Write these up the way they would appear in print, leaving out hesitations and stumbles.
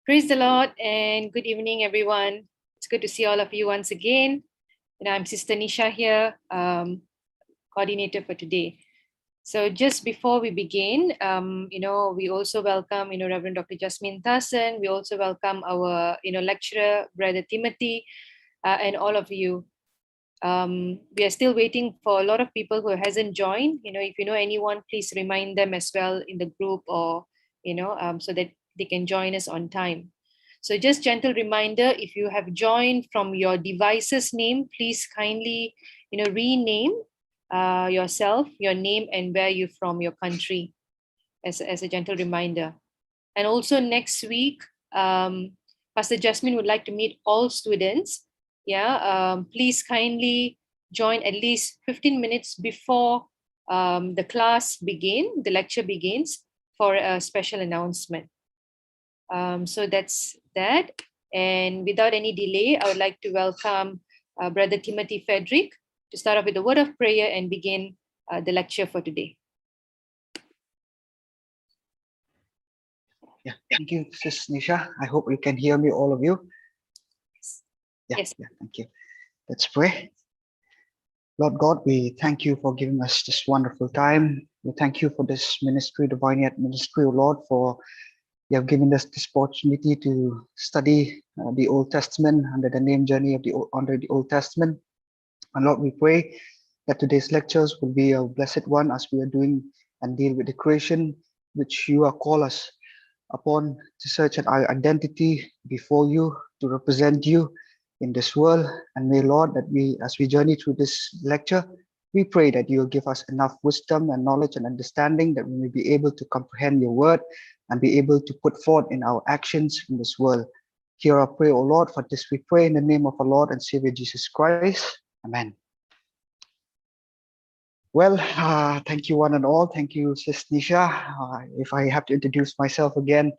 Praise the Lord and good evening, everyone. It's good to see all of you once again. I'm Sister Nisha here, coordinator for today. So just before we begin, we also welcome, Reverend Dr. Jasmine Thassan. We also welcome our, lecturer, Brother Timothy, and all of you. We are still waiting for a lot of people who hasn't joined. If you know anyone, please remind them as well in the group or, so that they can join us on time. So just gentle reminder, if you have joined from your device's name, please kindly, rename yourself, your name and where you're from, your country, as a gentle reminder. And also next week, Pastor Jasmine would like to meet all students. Please kindly join at least 15 minutes before the lecture begins for a special announcement. So that's that. And without any delay, I would like to welcome Brother Timothy Frederick to start off with a word of prayer and begin the lecture for today. Yeah, thank you, Sis Nisha. I hope you can hear me, all of you. Yes. Yeah, thank you. Let's pray. Lord God, we thank you for giving us this wonderful time. We thank you for this ministry, the Vineyard Ministry, Lord, for you have given us this opportunity to study the Old Testament under the name journey of under the Old Testament. And Lord, we pray that today's lectures will be a blessed one as we are doing and deal with the creation which you are called us upon to search at our identity before you, to represent you in this world. And may, Lord, that as we journey through this lecture, we pray that you will give us enough wisdom and knowledge and understanding that we may be able to comprehend your word and be able to put forth in our actions in this world. Hear our prayer, O Lord. For this we pray in the name of our Lord and Savior Jesus Christ. Amen. Well, thank you one and all. Thank you, Sis Nisha. If I have to introduce myself again,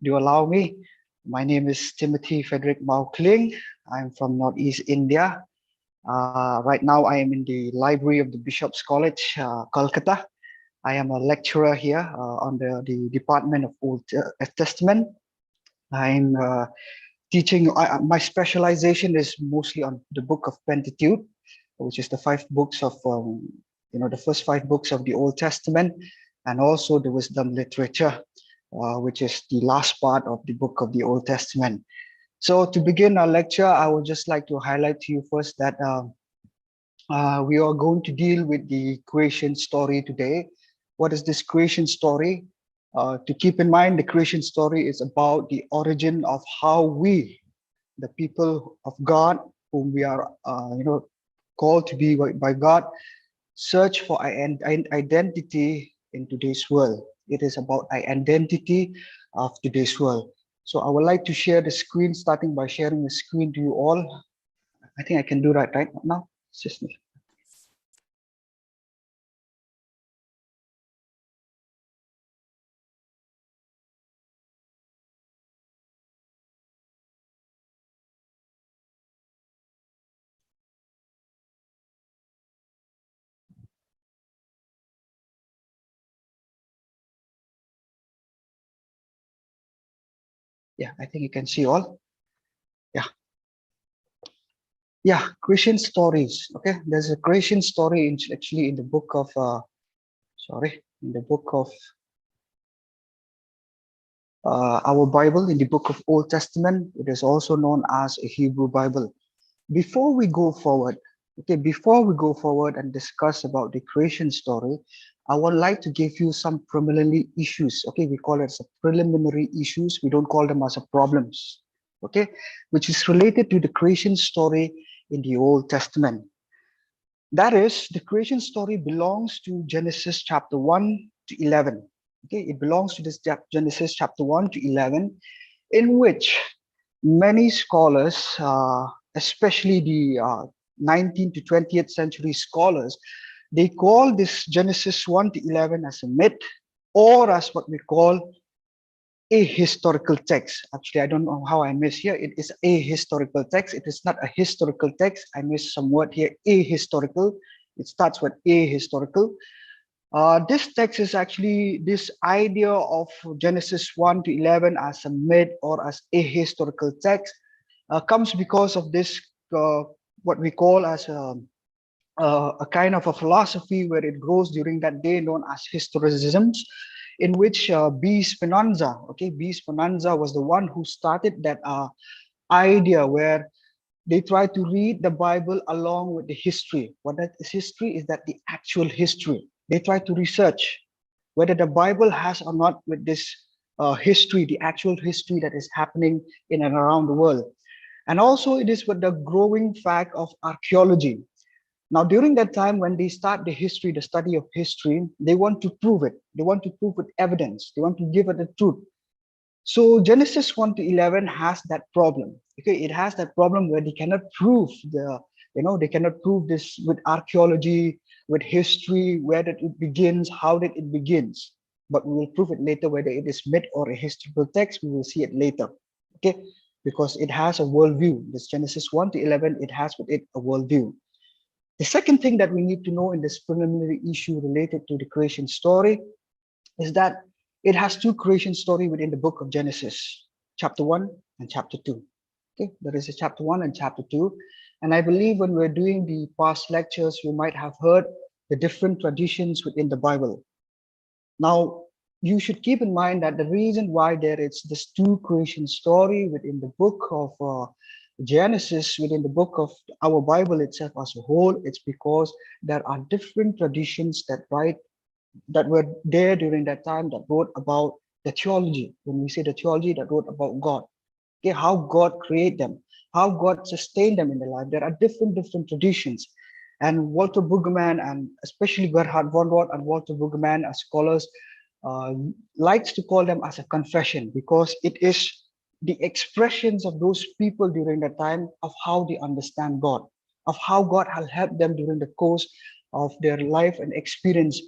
do allow me. My name is Timothy Frederick Mao Kling. I'm from Northeast India. Right now, I am in the library of the Bishop's College, Kolkata. I am a lecturer here under the Department of Old Testament. I'm teaching. My specialization is mostly on the book of Pentateuch, which is the 5 books of the first 5 books of the Old Testament, and also the wisdom literature, which is the last part of the book of the Old Testament. So to begin our lecture, I would just like to highlight to you first that we are going to deal with the creation story today. What is this creation story? To keep in mind, the creation story is about the origin of how we, the people of God, whom we are, called to be by God, search for identity in today's world. It is about identity of today's world. So I would like to share the screen, starting by sharing the screen to you all. I think I can do that right now, Sister. Yeah, I think you can see all. Yeah, creation stories. Okay, there's a creation story actually in the book of in the book of our Bible, in the book of Old Testament. It is also known as a Hebrew Bible. Before we go forward, and discuss about the creation story, I would like to give you some preliminary issues. Okay, we call it as preliminary issues. We don't call them as a problems. Okay, which is related to the creation story in the Old Testament. That is, the creation story belongs to Genesis chapter 1 to 11. Okay, it belongs to this Genesis chapter 1 to 11, in which many scholars, especially the 19th to 20th century scholars, they call this Genesis 1 to 11 as a myth, or as what we call a historical text. Actually, I don't know how I miss here. It is a historical text. It is not a historical text. I missed some word here. A historical. It starts with a historical. This text is actually this idea of Genesis 1 to 11 as a myth or as a historical text comes because of this, what we call as a kind of a philosophy where it grows during that day known as historicisms, in which B. Spinoza, okay, B. Spinoza was the one who started that idea where they try to read the Bible along with the history. What that is history is that the actual history. They try to research whether the Bible has or not with this history, the actual history that is happening in and around the world. And also it is with the growing fact of archaeology. Now, during that time, when they start the history, the study of history, they want to prove it. They want to prove with evidence. They want to give it the truth. So Genesis 1 to 11 has that problem. Okay, it has that problem where they cannot prove they cannot prove this with archaeology, with history, where did it begins, how did it begins. But we will prove it later whether it is myth or a historical text. We will see it later. Okay, because it has a worldview. This Genesis 1 to 11, it has with it a worldview. The second thing that we need to know in this preliminary issue related to the creation story is that it has two creation story within the book of Genesis, chapter 1 and chapter 2. Okay, there is a chapter 1 and chapter 2. And I believe when we're doing the past lectures, you might have heard the different traditions within the Bible. Now, you should keep in mind that the reason why there is this two creation story within the book of Genesis, within the book of our Bible itself as a whole, it's because there are different traditions that were there during that time that wrote about the theology. When we say the theology, that wrote about God, okay, how God created them, how God sustained them in their life. There are different traditions. And Walter Brueggemann, and especially Gerhard von Rott and Walter Brueggemann as scholars, uh, likes to call them as a confession because it is the expressions of those people during that time of how they understand God, of how God has helped them during the course of their life and experience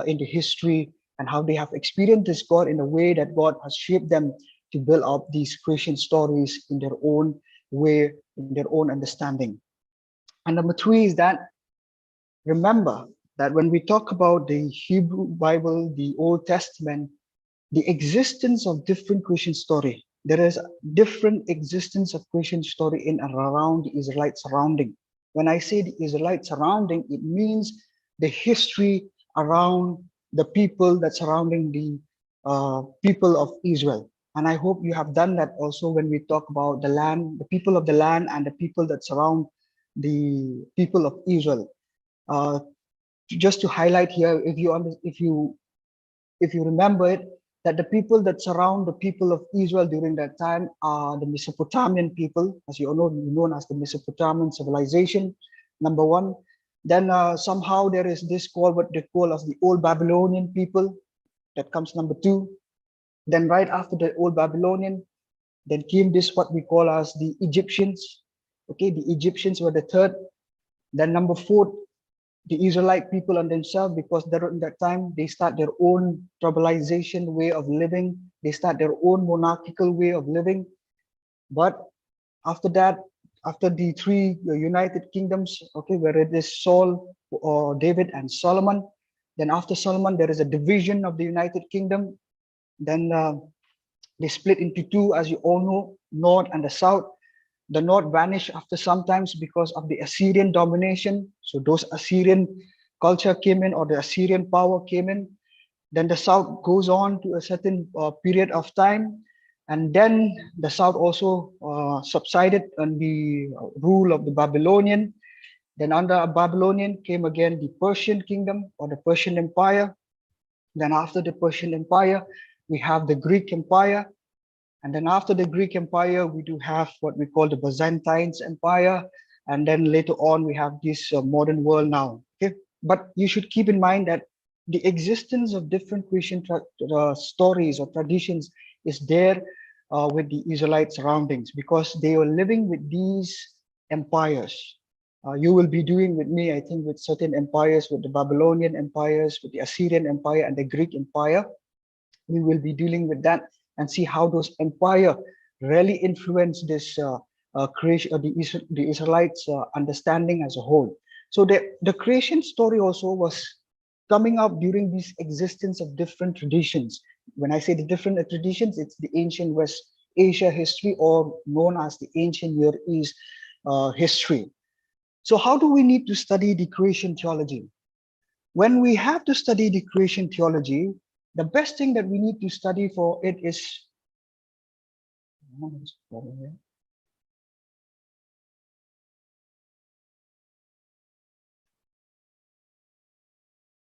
in the history, and how they have experienced this God in a way that God has shaped them to build up these creation stories in their own way, in their own understanding. And number three is that remember that when we talk about the Hebrew Bible, the Old Testament, the existence of different creation story, there is different existence of creation story in and around the Israelite surrounding. When I say the Israelite surrounding, it means the history around the people that surrounding the people of Israel. And I hope you have done that also when we talk about the land, the people of the land, and the people that surround the people of Israel. Uh, just to highlight here, if you remember it, that the people that surround the people of Israel during that time are the Mesopotamian people, as you all know, known as the Mesopotamian civilization, number one. Then somehow there is this called what they call as the Old Babylonian people, that comes number two. Then right after the Old Babylonian, then came this what we call as the Egyptians. Okay, the Egyptians were the third. Then number four, the Israelite people on themselves, because in that time they start their own tribalization way of living. They start their own monarchical way of living. But after that, after the three United Kingdoms, okay, where it is Saul, or David, and Solomon. Then after Solomon, there is a division of the United Kingdom. Then they split into two, as you all know, North and the South. The North vanished after sometimes because of the Assyrian domination. So those Assyrian culture came in, or the Assyrian power came in. Then the South goes on to a certain period of time. And then the South also subsided on the rule of the Babylonian. Then under Babylonian came again the Persian kingdom, or the Persian Empire. Then after the Persian Empire, we have the Greek Empire. And then after the Greek Empire, we do have what we call the Byzantine Empire. And then later on, we have this modern world now. Okay, but you should keep in mind that the existence of different Christian stories or traditions is there with the Israelite surroundings, because they are living with these empires. You will be doing with me, I think, with certain empires, with the Babylonian empires, with the Assyrian Empire and the Greek Empire. We will be dealing with that and see how those empire really influence this creation of the Israelites understanding as a whole. So the creation story also was coming up during this existence of different traditions. When I say the different traditions, it's the ancient West Asia history, or known as the ancient Near East history. So how do we need to study the creation theology? When we have to study the creation theology, the best thing that we need to study for it is,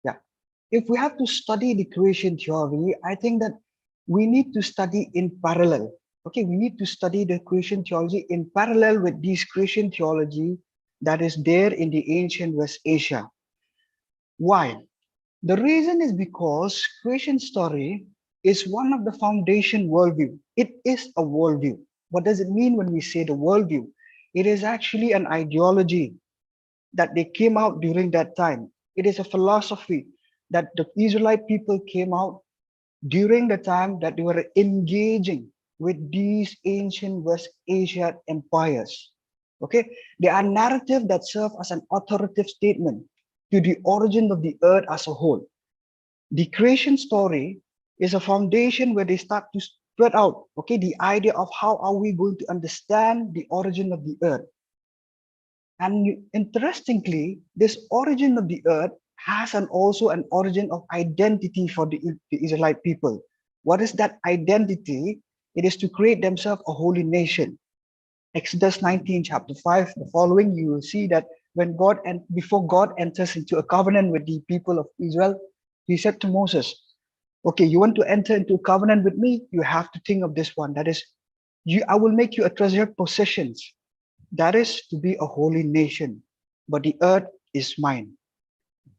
yeah, if we have to study the creation theory, I think that we need to study in parallel. Okay, we need to study the creation theology in parallel with this creation theology that is there in the ancient West Asia. Why? The reason is because creation story is one of the foundation worldview. It is a worldview. What does it mean when we say the worldview? It is actually an ideology that they came out during that time. It is a philosophy that the Israelite people came out during the time that they were engaging with these ancient West Asian empires. Okay, they are narrative that serve as an authoritative statement to the origin of the earth as a whole. The creation story is a foundation where they start to spread out, okay, the idea of how are we going to understand the origin of the earth. And interestingly, this origin of the earth has also an origin of identity for the Israelite people. What is that identity? It is to create themselves a holy nation. Exodus 19, chapter 5, the following, you will see that when God and before God enters into a covenant with the people of Israel, he said to Moses, okay, you want to enter into a covenant with me? You have to think of this one. That is, I will make you a treasured possessions. That is to be a holy nation, but the earth is mine.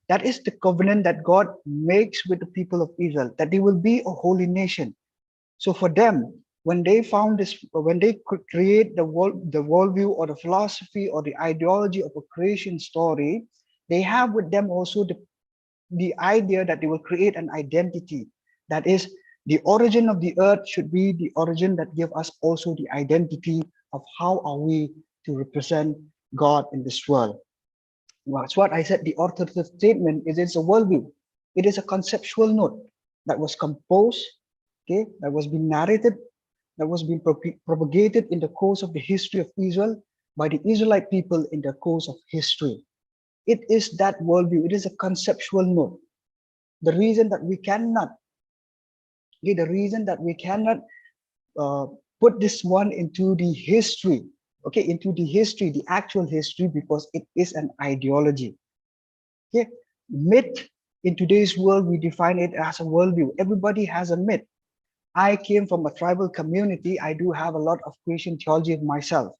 That is the covenant that God makes with the people of Israel, that they will be a holy nation. So for them, when they found this, when they could create the worldview or the philosophy or the ideology of a creation story, they have with them also the idea that they will create an identity. That is, the origin of the earth should be the origin that give us also the identity of how are we to represent God in this world. Well, that's what I said. The authoritative statement is it's a worldview. It is a conceptual note that was composed, okay, that was being narrated, that was being propagated in the course of the history of Israel by the Israelite people in the course of history. It is that worldview. It is a conceptual note. The reason that we cannot, okay, the reason that we cannot put this one into the history, okay, into the history, the actual history, because it is an ideology. Okay, myth in today's world, we define it as a worldview. Everybody has a myth. I came from a tribal community. I do have a lot of creation theology of myself.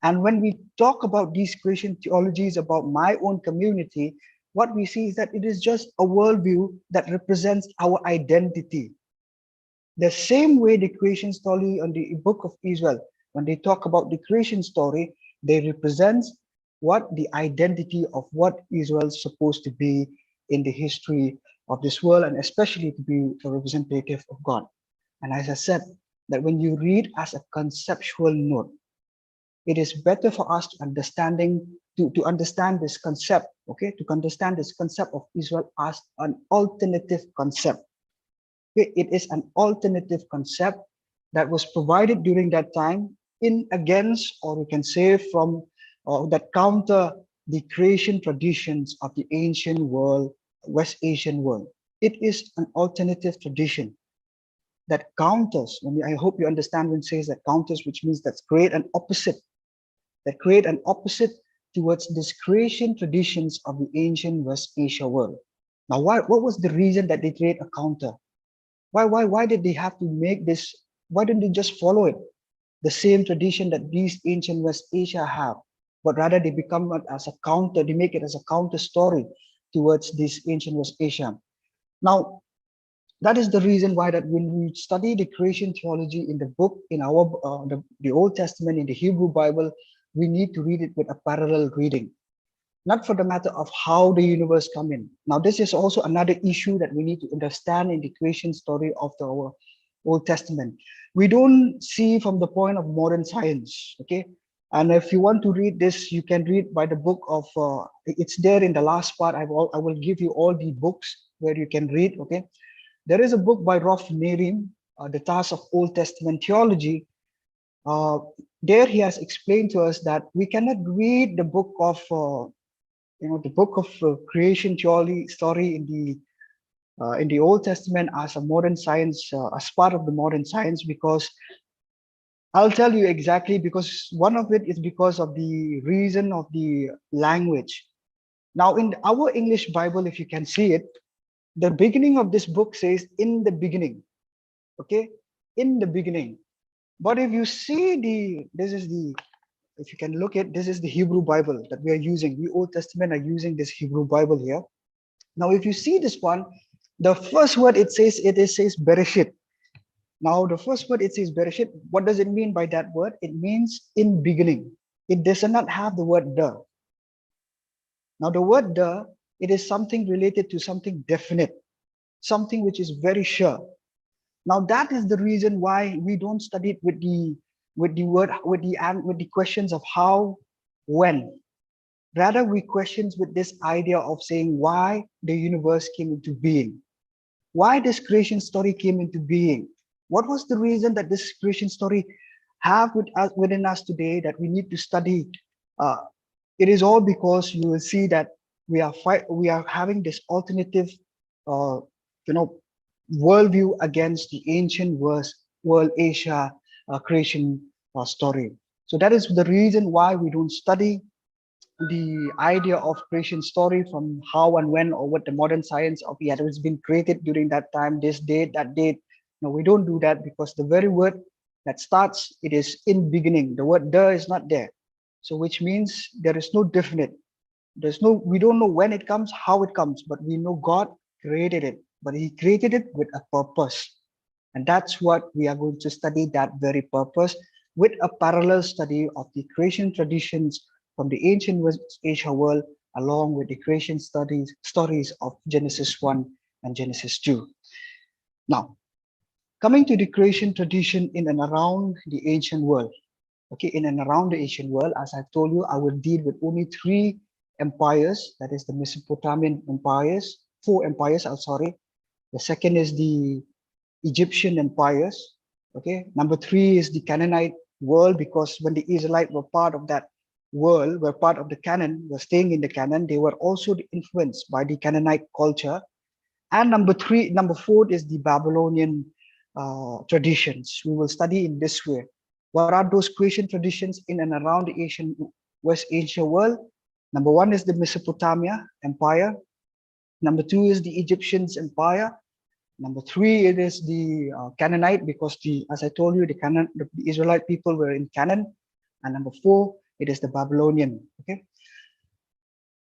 And when we talk about these creation theologies about my own community, what we see is that it is just a worldview that represents our identity. The same way the creation story on the book of Israel, when they talk about the creation story, they represent what the identity of what Israel is supposed to be in the history of this world, and especially to be a representative of God. And as I said, that when you read as a conceptual note, it is better for us to understand this concept, okay, to understand this concept of Israel as an alternative concept. Okay? It is an alternative concept that was provided during that time in against, or we can say from, that counter the creation traditions of the ancient world, West Asian world. It is an alternative tradition that counters, I hope you understand when it says that counters, which means that's create an opposite, that create an opposite towards this creation traditions of the ancient West Asia world. Now, what was the reason that they create a counter? Why did they have to make this? Why didn't they just follow it? The same tradition that these ancient West Asia have, but rather they become it as a counter, they make it as a counter story towards this ancient West Asia. Now, that is the reason why that when we study the creation theology in the book, in our the Old Testament, in the Hebrew Bible, we need to read it with a parallel reading, not for the matter of how the universe come in. Now, this is also another issue that we need to understand in the creation story of our Old Testament. We don't see from the point of modern science, okay? And if you want to read this, you can read by the book of, it's there in the last part. I will give you all the books where you can read, okay? There is a book by Rolf Nerim, The Task of Old Testament Theology. There he has explained to us that we cannot read the book of, the book of creation theology story in the Old Testament as a modern science, as part of the modern science, because I'll tell you exactly, because one of it is because of the reason of the language. Now, in our English Bible, if you can see it, the beginning of this book says, in the beginning, okay? In the beginning. But if you see if you can look at, this is the Hebrew Bible that we are using. We Old Testament are using this Hebrew Bible here. Now, if you see this one, the first word it says Bereshit. Now, the first word it says Bereshit. What does it mean by that word? It means in beginning. It does not have the word the. Now, the word the, it is something related to something definite, something which is very sure. Now, that is the reason why we don't study it with the questions of how, when. Rather, we questions with this idea of saying why the universe came into being, why this creation story came into being. What was the reason that this creation story have within us today that we need to study? It is all because you will see that we are having this alternative, uh, you know, worldview against the ancient world Asia creation story. So that is the reason why we don't study the idea of creation story from how and when or what the modern science of it has been created during that time, this date, that date. No, we don't do that, because the very word that starts, it is in beginning. The word the is not there. So which means there is no definite. We don't know when it comes, how it comes, but we know God created it, but he created it with a purpose. And that's what we are going to study, that very purpose, with a parallel study of the creation traditions from the ancient West Asia world, along with the creation stories of Genesis 1 and Genesis 2. Now, coming to the creation tradition in and around the ancient world. Okay, in and around the ancient world, as I've told you, I will deal with only three empires, that is the Mesopotamian empires, four empires, I'm sorry. The second is the Egyptian empires. Okay, number three is the Canaanite world, because when the Israelites were part of that world, were part of the Canon, were staying in the Canon, they were also influenced by the Canaanite culture. And number four is the Babylonian traditions. We will study in this way. What are those creation traditions in and around the West Asia world? Number one is the Mesopotamia Empire. Number two is the Egyptians Empire. Number three, it is the Canaanite, because as I told you, the Israelite people were in Canaan. And number four, it is the Babylonian. Okay.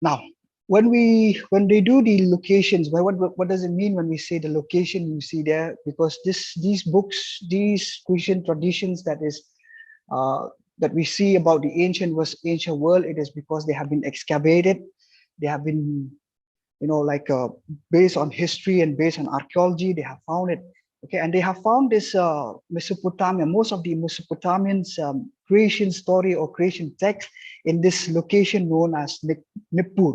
Now, when they do the locations, what does it mean when we say the location you see there? Because these books, these Christian traditions that we see about the ancient world, it is because they have been excavated, they have been, based on history and based on archaeology, they have found it. Okay, and they have found this Mesopotamia, most of the Mesopotamians creation story or creation text in this location known as Nippur.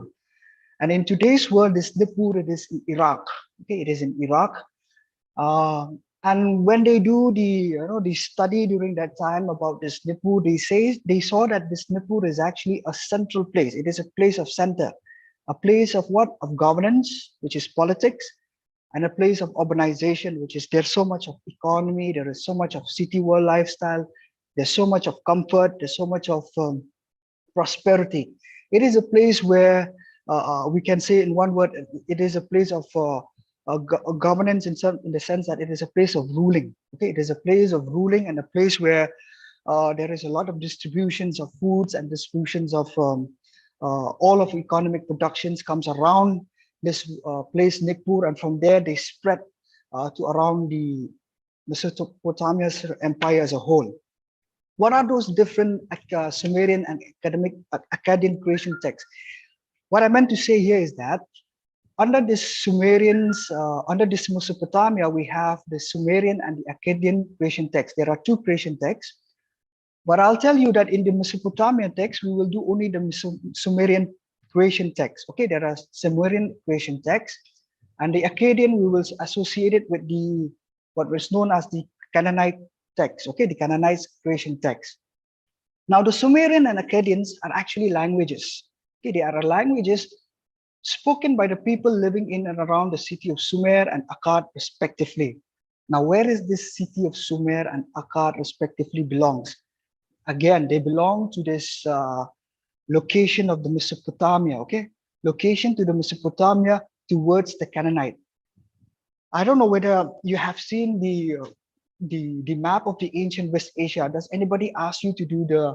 And in today's world, this Nippur, it is in Iraq. Okay, it is in Iraq. And when they do the study during that time about this Nippur, they saw that this Nippur is actually a central place. It is a place of center, a place of what? Of governance, which is politics, and a place of urbanization, which is there's so much of economy, there is so much of city world lifestyle, there's so much of comfort, there's so much of prosperity. It is a place where we can say in one word, it is a place of governance in the sense that it is a place of ruling. Okay, it is a place of ruling and a place where there is a lot of distributions of foods and distributions of all of economic productions comes around this place Nippur, and from there they spread to around the Mesopotamia's empire as a whole. What are those different Sumerian and Akkadian creation texts? What I meant to say here is that under this under this Mesopotamia, we have the Sumerian and the Akkadian creation text. There are two creation texts. But I'll tell you that in the Mesopotamian text, we will do only the Sumerian creation text. Okay, there are Sumerian creation texts, and the Akkadian we will associate it with the what was known as the Canaanite text. Okay, the Canaanite creation text. Now, the Sumerian and Akkadians are actually languages. Okay, they are languages spoken by the people living in and around the city of Sumer and Akkad, respectively. Now, where is this city of Sumer and Akkad respectively belongs? Again, they belong to this location of the Mesopotamia, okay? Location to the Mesopotamia towards the Canaanite. I don't know whether you have seen the map of the ancient West Asia. Does anybody ask you to do the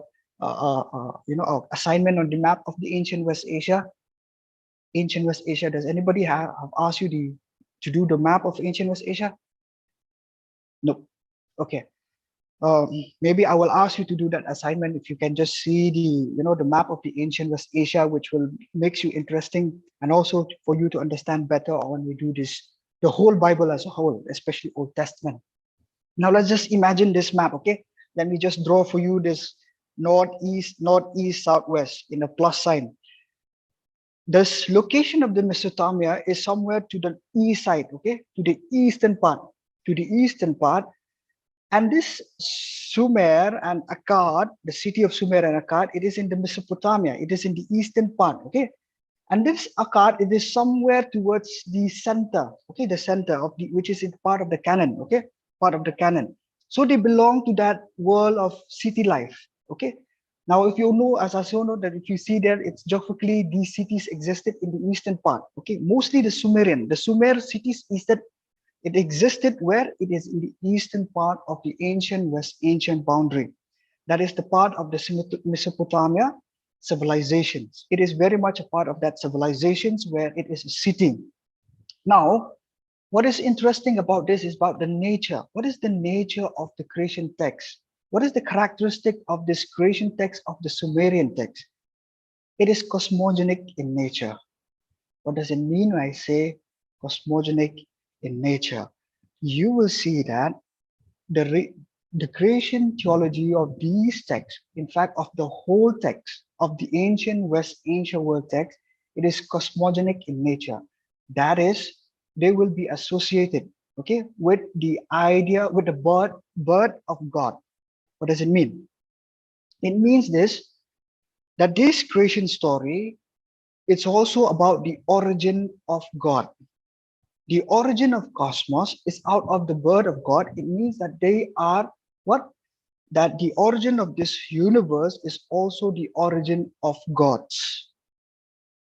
assignment on the map of the ancient West Asia? Ancient West Asia. Does anybody have asked you to do the map of ancient West Asia? No. Okay. Maybe I will ask you to do that assignment if you can just see the map of the ancient West Asia, which will makes you interesting, and also for you to understand better when we do this, the whole Bible as a whole, especially Old Testament. Now let's just imagine this map, okay? Let me just draw for you this northeast, southwest in a plus sign. This location of the Mesopotamia is somewhere to the east side, okay? To the eastern part, And this Sumer and Akkad, the city of Sumer and Akkad, it is in the Mesopotamia. It is in the eastern part, okay? And this Akkad, it is somewhere towards the center, okay? The center of which is in part of the Canon, okay? Part of the Canon. So they belong to that world of city life, okay? Now, if you know, as I also know that if you see there, it's geographically, these cities existed in the eastern part, okay? Mostly the Sumer cities it existed where it is in the eastern part of the ancient boundary. That is the part of the Mesopotamia civilizations. It is very much a part of that civilizations where it is sitting. Now, what is interesting about this is about the nature. What is the nature of the creation text? What is the characteristic of this creation text of the Sumerian text? It is cosmogonic in nature. What does it mean when I say cosmogonic in nature? You will see that the creation theology of these texts, in fact, of the whole text of the ancient world text, it is cosmogonic in nature. That is, they will be associated, okay, with the idea, with the birth of God. What does it mean? It means that this creation story, it's also about the origin of God. The origin of cosmos is out of the birth of God. It means that they are what? That the origin of this universe is also the origin of gods.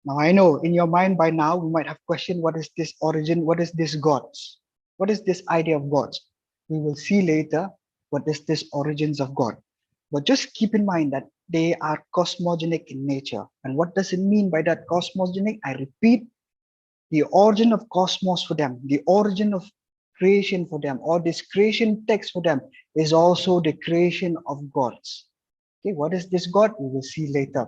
Now I know in your mind by now, we might have questioned what is this origin? What is this gods? What is this idea of gods? We will see later what is this origins of God. But just keep in mind that they are cosmogonic in nature. And what does it mean by that cosmogonic? I repeat, the origin of cosmos for them, the origin of creation for them, or this creation text for them is also the creation of gods. Okay, what is this God? We will see later.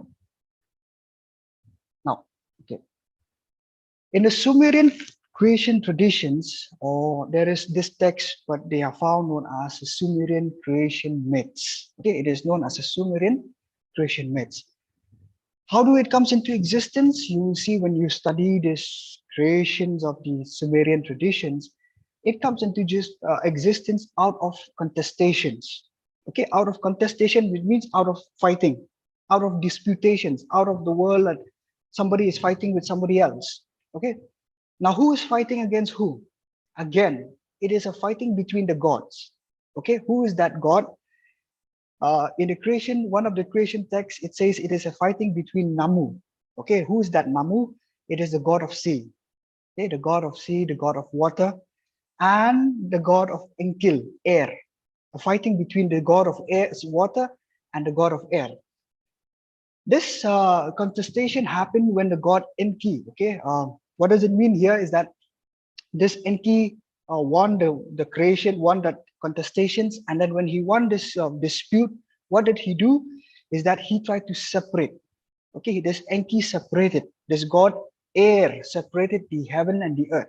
Now, okay. In the Sumerian creation traditions, or there is this text, but they are found known as the Sumerian creation myths. Okay, it is known as the Sumerian creation myths. How do it comes into existence? You will see when you study this creations of the Sumerian traditions, it comes into just existence out of contestations. Okay, out of contestation, which means out of fighting, out of disputations, out of the world that somebody is fighting with somebody else. Okay, now who is fighting against who? Again, it is a fighting between the gods. Okay, who is that God? In the creation, one of the creation texts, it says it is a fighting between Namu. Okay, who is that Namu? It is the god of sea. Okay, the god of sea, the god of water, and the god of Enki, air. A fighting between the god of air, water, and the god of air. This contestation happened when the god Enki. Okay, what does it mean here is that this Enki won the creation, won that contestations, and then when he won this dispute, what did he do? Is that he tried to separate. Okay, this Enki separated, this god air separated the heaven and the earth.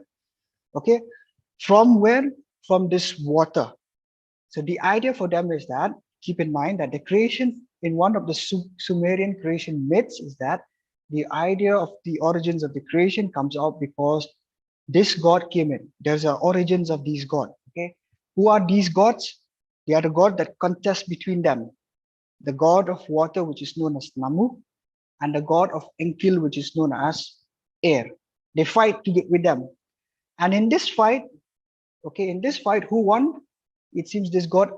Okay, from where? From this water. So the idea for them is that keep in mind that the creation in one of the Sumerian creation myths is that the idea of the origins of the creation comes out because this god came in. There's the origins of these gods. Okay, who are these gods? They are the god that contest between them. The god of water, which is known as Namu, and the god of Enki, which is known as air. They fight to get with them. And in this fight, okay, in this fight, who won? It seems this god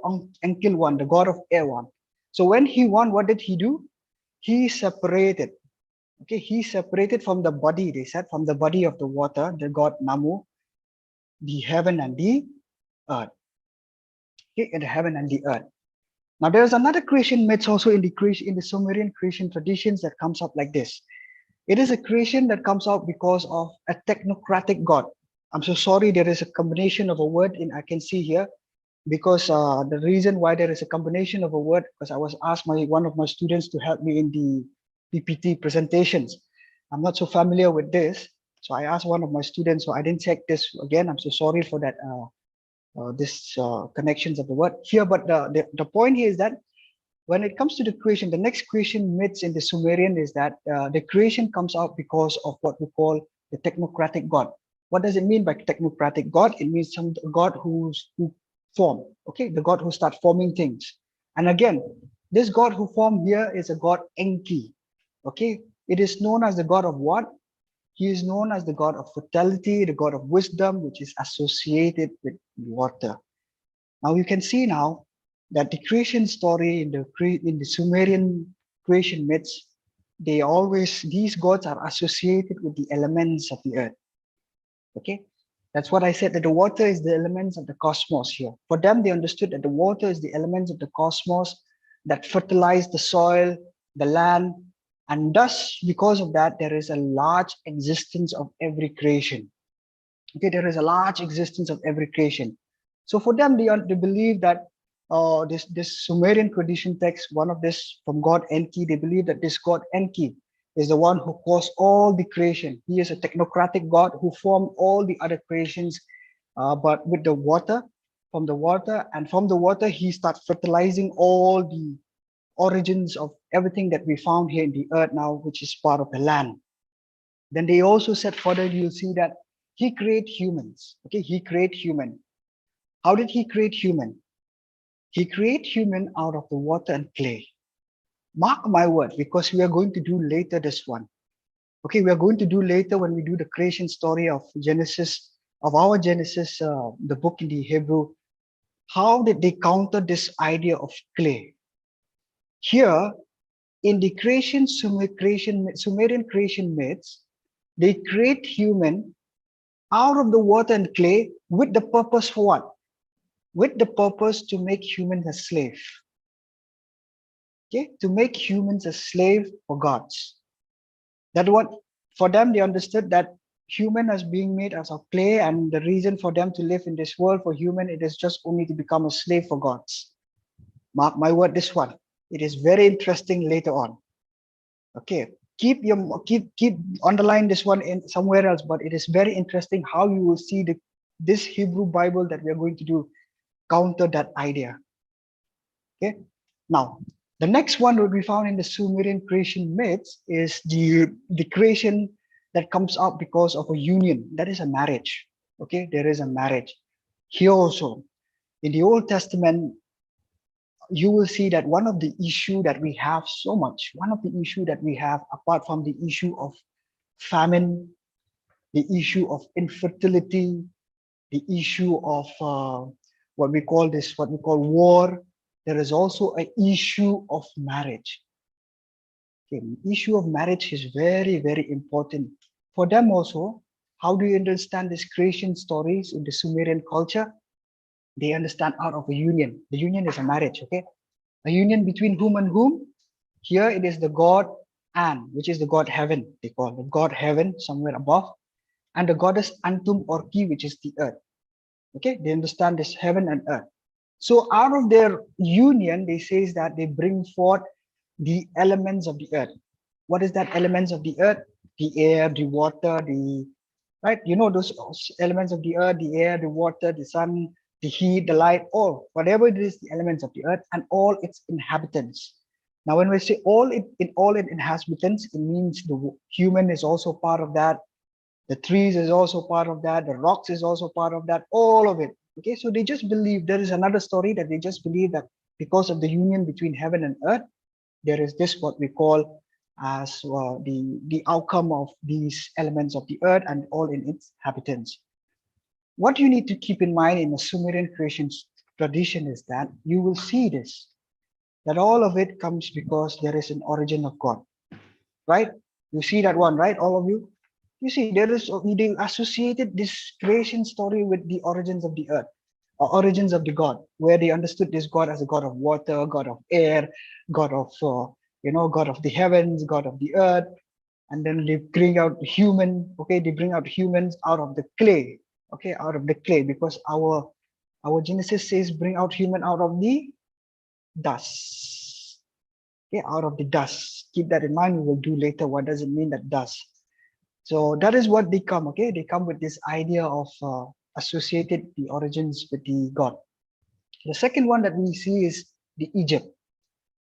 Enki won, the god of air won. So when he won, what did he do? He separated. Okay, he separated from the body, they said, from the body of the water, the god Namu, the heaven and the earth. Okay, in the heaven and the earth. Now there's another creation myth also in the Sumerian creation traditions that comes up like this. It is a creation that comes out because of a technocratic god. I'm so sorry, there is a combination of a word in I can see here, because the reason why there is a combination of a word, because I was asked one of my students to help me in the PPT presentations. I'm not so familiar with this, so I asked one of my students, so I didn't check this again. I'm so sorry for that. This connections of the word here, but the point here is that when it comes to the creation, the next creation myths in the Sumerian is that the creation comes out because of what we call the technocratic god. What does it mean by technocratic god? It means some god who form, okay, the god who start forming things. And again, this god who formed here is a god Enki, okay. It is known as the god of what? He is known as the god of fertility, the god of wisdom, which is associated with water. Now you can see now that the creation story in the Sumerian creation myths, these gods are associated with the elements of the earth. Okay, that's what I said, that the water is the elements of the cosmos here. For them, they understood that the water is the elements of the cosmos that fertilize the soil, the land, and thus, because of that, there is a large existence of every creation. Okay, there is a large existence of every creation. So for them, they believe that this Sumerian tradition text, one of this from God Enki, they believe that this God Enki is the one who caused all the creation. He is a technocratic God who formed all the other creations, but with the water, from the water, and from the water, he starts fertilizing all the origins of everything that we found here in the earth now, which is part of the land. Then they also said further, you'll see that he created humans. Okay, he created human. How did he create human? He created human out of the water and clay. Mark my word, because we are going to do later this one. Okay, we are going to do later when we do the creation story of Genesis, of our Genesis, the book in the Hebrew. How did they counter this idea of clay? Here, in the Sumerian creation myths, they create human out of the water and clay with the purpose for what? With the purpose to make humans a slave. Okay, to make humans a slave for gods. That what for them they understood that human as being made as of clay, and the reason for them to live in this world for human, it is just only to become a slave for gods. Mark my word, this one. It is very interesting later on. Okay, keep underline this one in somewhere else, but it is very interesting how you will see this Hebrew Bible that we are going to do counter that idea. Okay, now the next one that we found in the Sumerian creation myths is the creation that comes out because of a union. That is a marriage. Okay, there is a marriage. Here also, in the Old Testament, you will see that one of the issue that we have so much, one of the issue that we have, apart from the issue of famine, the issue of infertility, the issue of what we call war, there is also an issue of marriage. Okay, the issue of marriage is very, very important. For them also, how do you understand these creation stories in the Sumerian culture? They understand out of a union. The union is a marriage, okay? A union between whom and whom? Here it is the god An, which is the god heaven, they call the god heaven somewhere above, and the goddess Antum or Ki, which is the earth. Okay, they understand this heaven and earth. So out of their union, they says that they bring forth the elements of the earth. What is that elements of the earth? The air, the water, the right, you know, those elements of the earth, the air, the water, the sun, the heat, the light, all, whatever it is, the elements of the earth and all its inhabitants. Now, when we say all its inhabitants, it means the human is also part of that. The trees is also part of that. The rocks is also part of that. All of it. Okay, so they just believe there is another story that they just believe that because of the union between heaven and earth, there is this what we call as the outcome of these elements of the earth and all in its inhabitants. What you need to keep in mind in the Sumerian creation tradition is that you will see this, that all of it comes because there is an origin of God, right? You see that one, right? All of you? You see, they associated this creation story with the origins of the earth, or origins of the God, where they understood this God as a God of water, God of air, God of, God of the heavens, God of the earth. And then they bring out human, okay, they bring out humans out of the clay, okay, out of the clay, because our Genesis says bring out human out of the dust, okay, out of the dust. Keep that in mind. We will do later what does it mean, that dust. So that is what they come, okay, they come with this idea of associated the origins with the God. The second one that we see is the Egypt.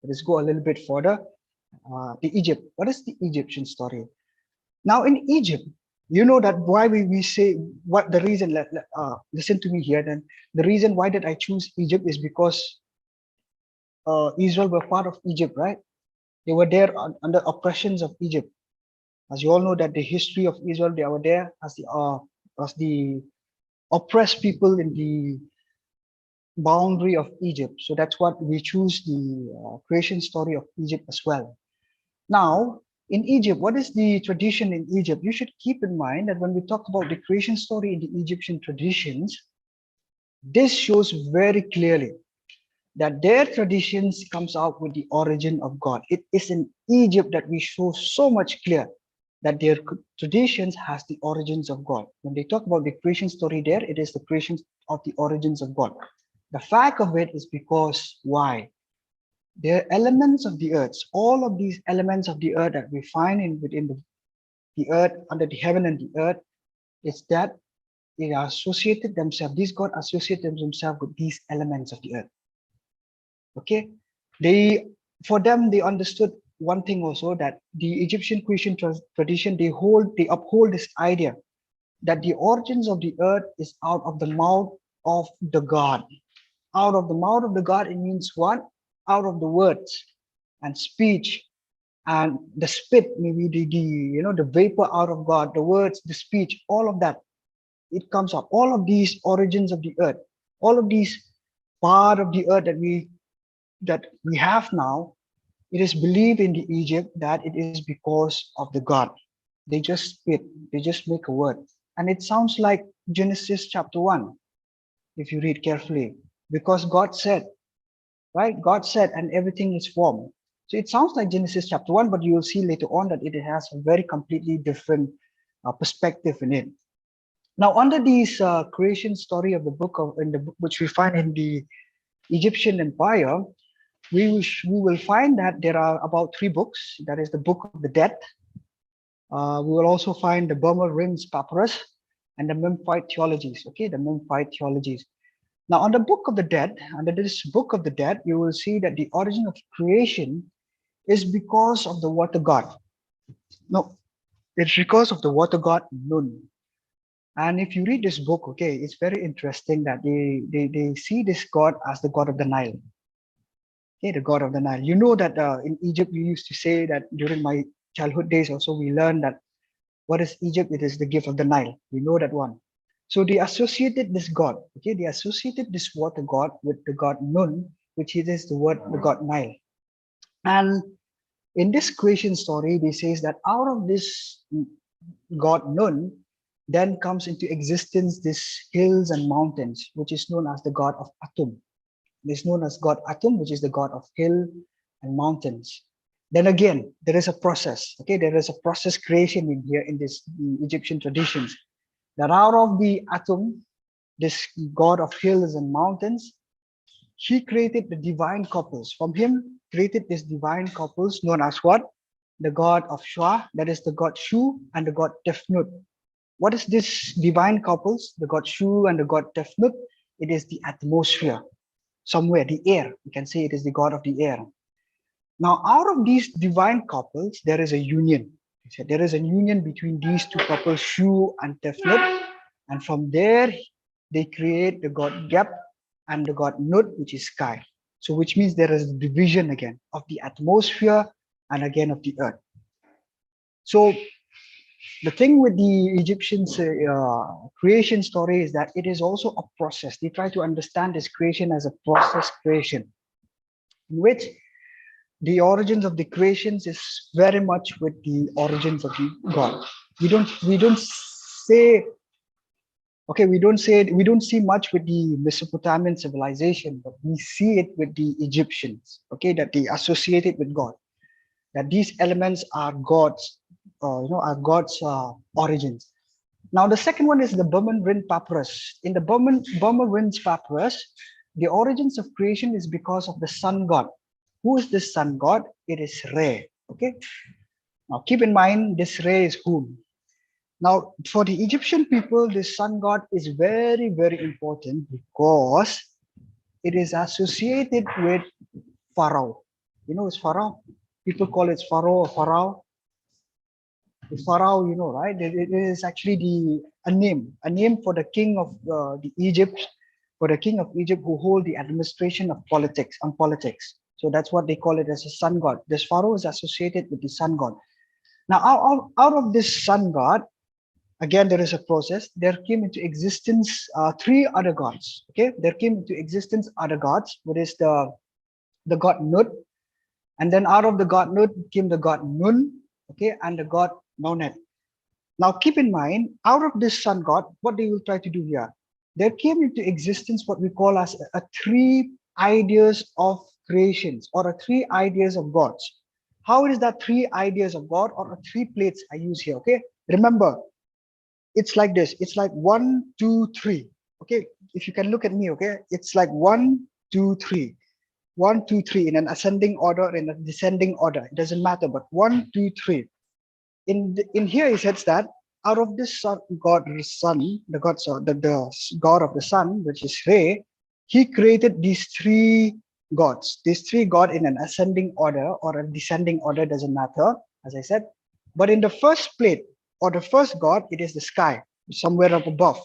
Let's go a little bit further. The Egypt. What is the Egyptian story? Now in Egypt, you know that why we say what the reason. Listen to me here. Then the reason why did I choose Egypt is because Israel were part of Egypt, right? They were there under oppressions of Egypt. As you all know that the history of Israel, they were there as the oppressed people in the boundary of Egypt. So that's what we choose the creation story of Egypt as well. Now, in Egypt, what is the tradition in Egypt? You should keep in mind that when we talk about the creation story in the Egyptian traditions, this shows very clearly that their traditions comes out with the origin of God. It is in Egypt that we show so much clear that their traditions has the origins of God. When they talk about the creation story there, it is the creation of the origins of God. The fact of it is because why? There are elements of the earth, all of these elements of the earth that we find within the earth, under the heaven and the earth, is that they are associated themselves, these God associated themselves with these elements of the earth. Okay, for them they understood one thing also, that the Egyptian Christian tradition, they uphold this idea that the origins of the earth is out of the mouth of the God. Out of the mouth of the God, it means what? Out of the words and speech and the spit, maybe the vapor out of God, the words, the speech, all of that, it comes out. All of these origins of the earth, all of these part of the earth that we have now, it is believed in the Egypt that it is because of the God. They just spit, they just make a word. And it sounds like Genesis chapter 1, if you read carefully, because God said, right? God said, and everything is formed. So it sounds like Genesis chapter 1, but you will see later on that it has a very completely different perspective in it. Now, under this creation story of the book which we find in the Egyptian Empire, we will find that there are about 3 books. That is the Book of the Dead. We will also find the Burma Rings Papyrus and the Memphite theologies. Okay, the Memphite theologies. Now, on the Book of the Dead, under this Book of the Dead, you will see that the origin of creation is because of the water god. No, it's because of the water god Nun. And if you read this book, okay, it's very interesting that they see this god as the god of the Nile. Okay, the god of the Nile. You know that in Egypt, we used to say that during my childhood days also, we learned that what is Egypt? It is the gift of the Nile. We know that one. So they associated this god, okay, they associated this water god with the god Nun, which is the god Nile. And in this creation story, they says that out of this god Nun, then comes into existence this hills and mountains, which is known as the god of Atum. It is known as God Atum, which is the god of hill and mountains. Then again, there is a process. Okay, there is a process creation in here in this Egyptian traditions. That out of the Atum, this god of hills and mountains, he created the divine couples. From him, created this divine couples known as what? The god of Shua, that is the god Shu, and the god Tefnut. What is this divine couples? The god Shu and the god Tefnut. It is the atmosphere, somewhere, the air. You can say it is the god of the air. Now, out of these divine couples, there is a union. He said there is a union between these two couples, Shu and Tefnut, and from there they create the god Geb and the god Nut, which is sky. So, which means there is a division again of the atmosphere and again of the earth. So, the thing with the Egyptians' creation story is that it is also a process. They try to understand this creation as a process creation, in which the origins of the creations is very much with the origins of the God. We don't say we don't see much with the Mesopotamian civilization, but we see it with the Egyptians. Okay, that they associate it with God. That these elements are God's, are God's origins. Now the second one is the Burman Rin Papyrus. In the Burman Rin's Papyrus, the origins of creation is because of the sun god. Who is this sun god? It is Re. Okay. Now keep in mind this Re is whom. Now for the Egyptian people, this sun god is very, very important because it is associated with Pharaoh. You know, it's Pharaoh. People call it Pharaoh or Pharaoh. The Pharaoh, you know, right? It is actually a name for the king of the Egypt, for the king of Egypt who hold the administration of politics and politics. So that's what they call it as a sun god. This Pharaoh is associated with the sun god. Now, out of this sun god, again, there is a process. There came into existence three other gods. Okay, there came into existence other gods, which is the god Nut, and then out of the god Nut came the god Nun, okay, and the god Nonet. Now keep in mind, out of this sun god, what they will try to do here, there came into existence what we call as a three ideas of creations or a three ideas of gods. How is that three ideas of God or three plates I use here? Okay, remember, it's like this. It's like 1, 2, 3. Okay, if you can look at me, okay, it's like 1, 2, 3. 1, 2, 3 in an ascending order, in a descending order. It doesn't matter, but 1, 2, 3. In here he says that out of this sun, God, the sun, the God of the sun, which is Re, he created these three gods. These three gods in an ascending order or a descending order, doesn't matter, as I said. But in the first plate or the first God, it is the sky, somewhere up above.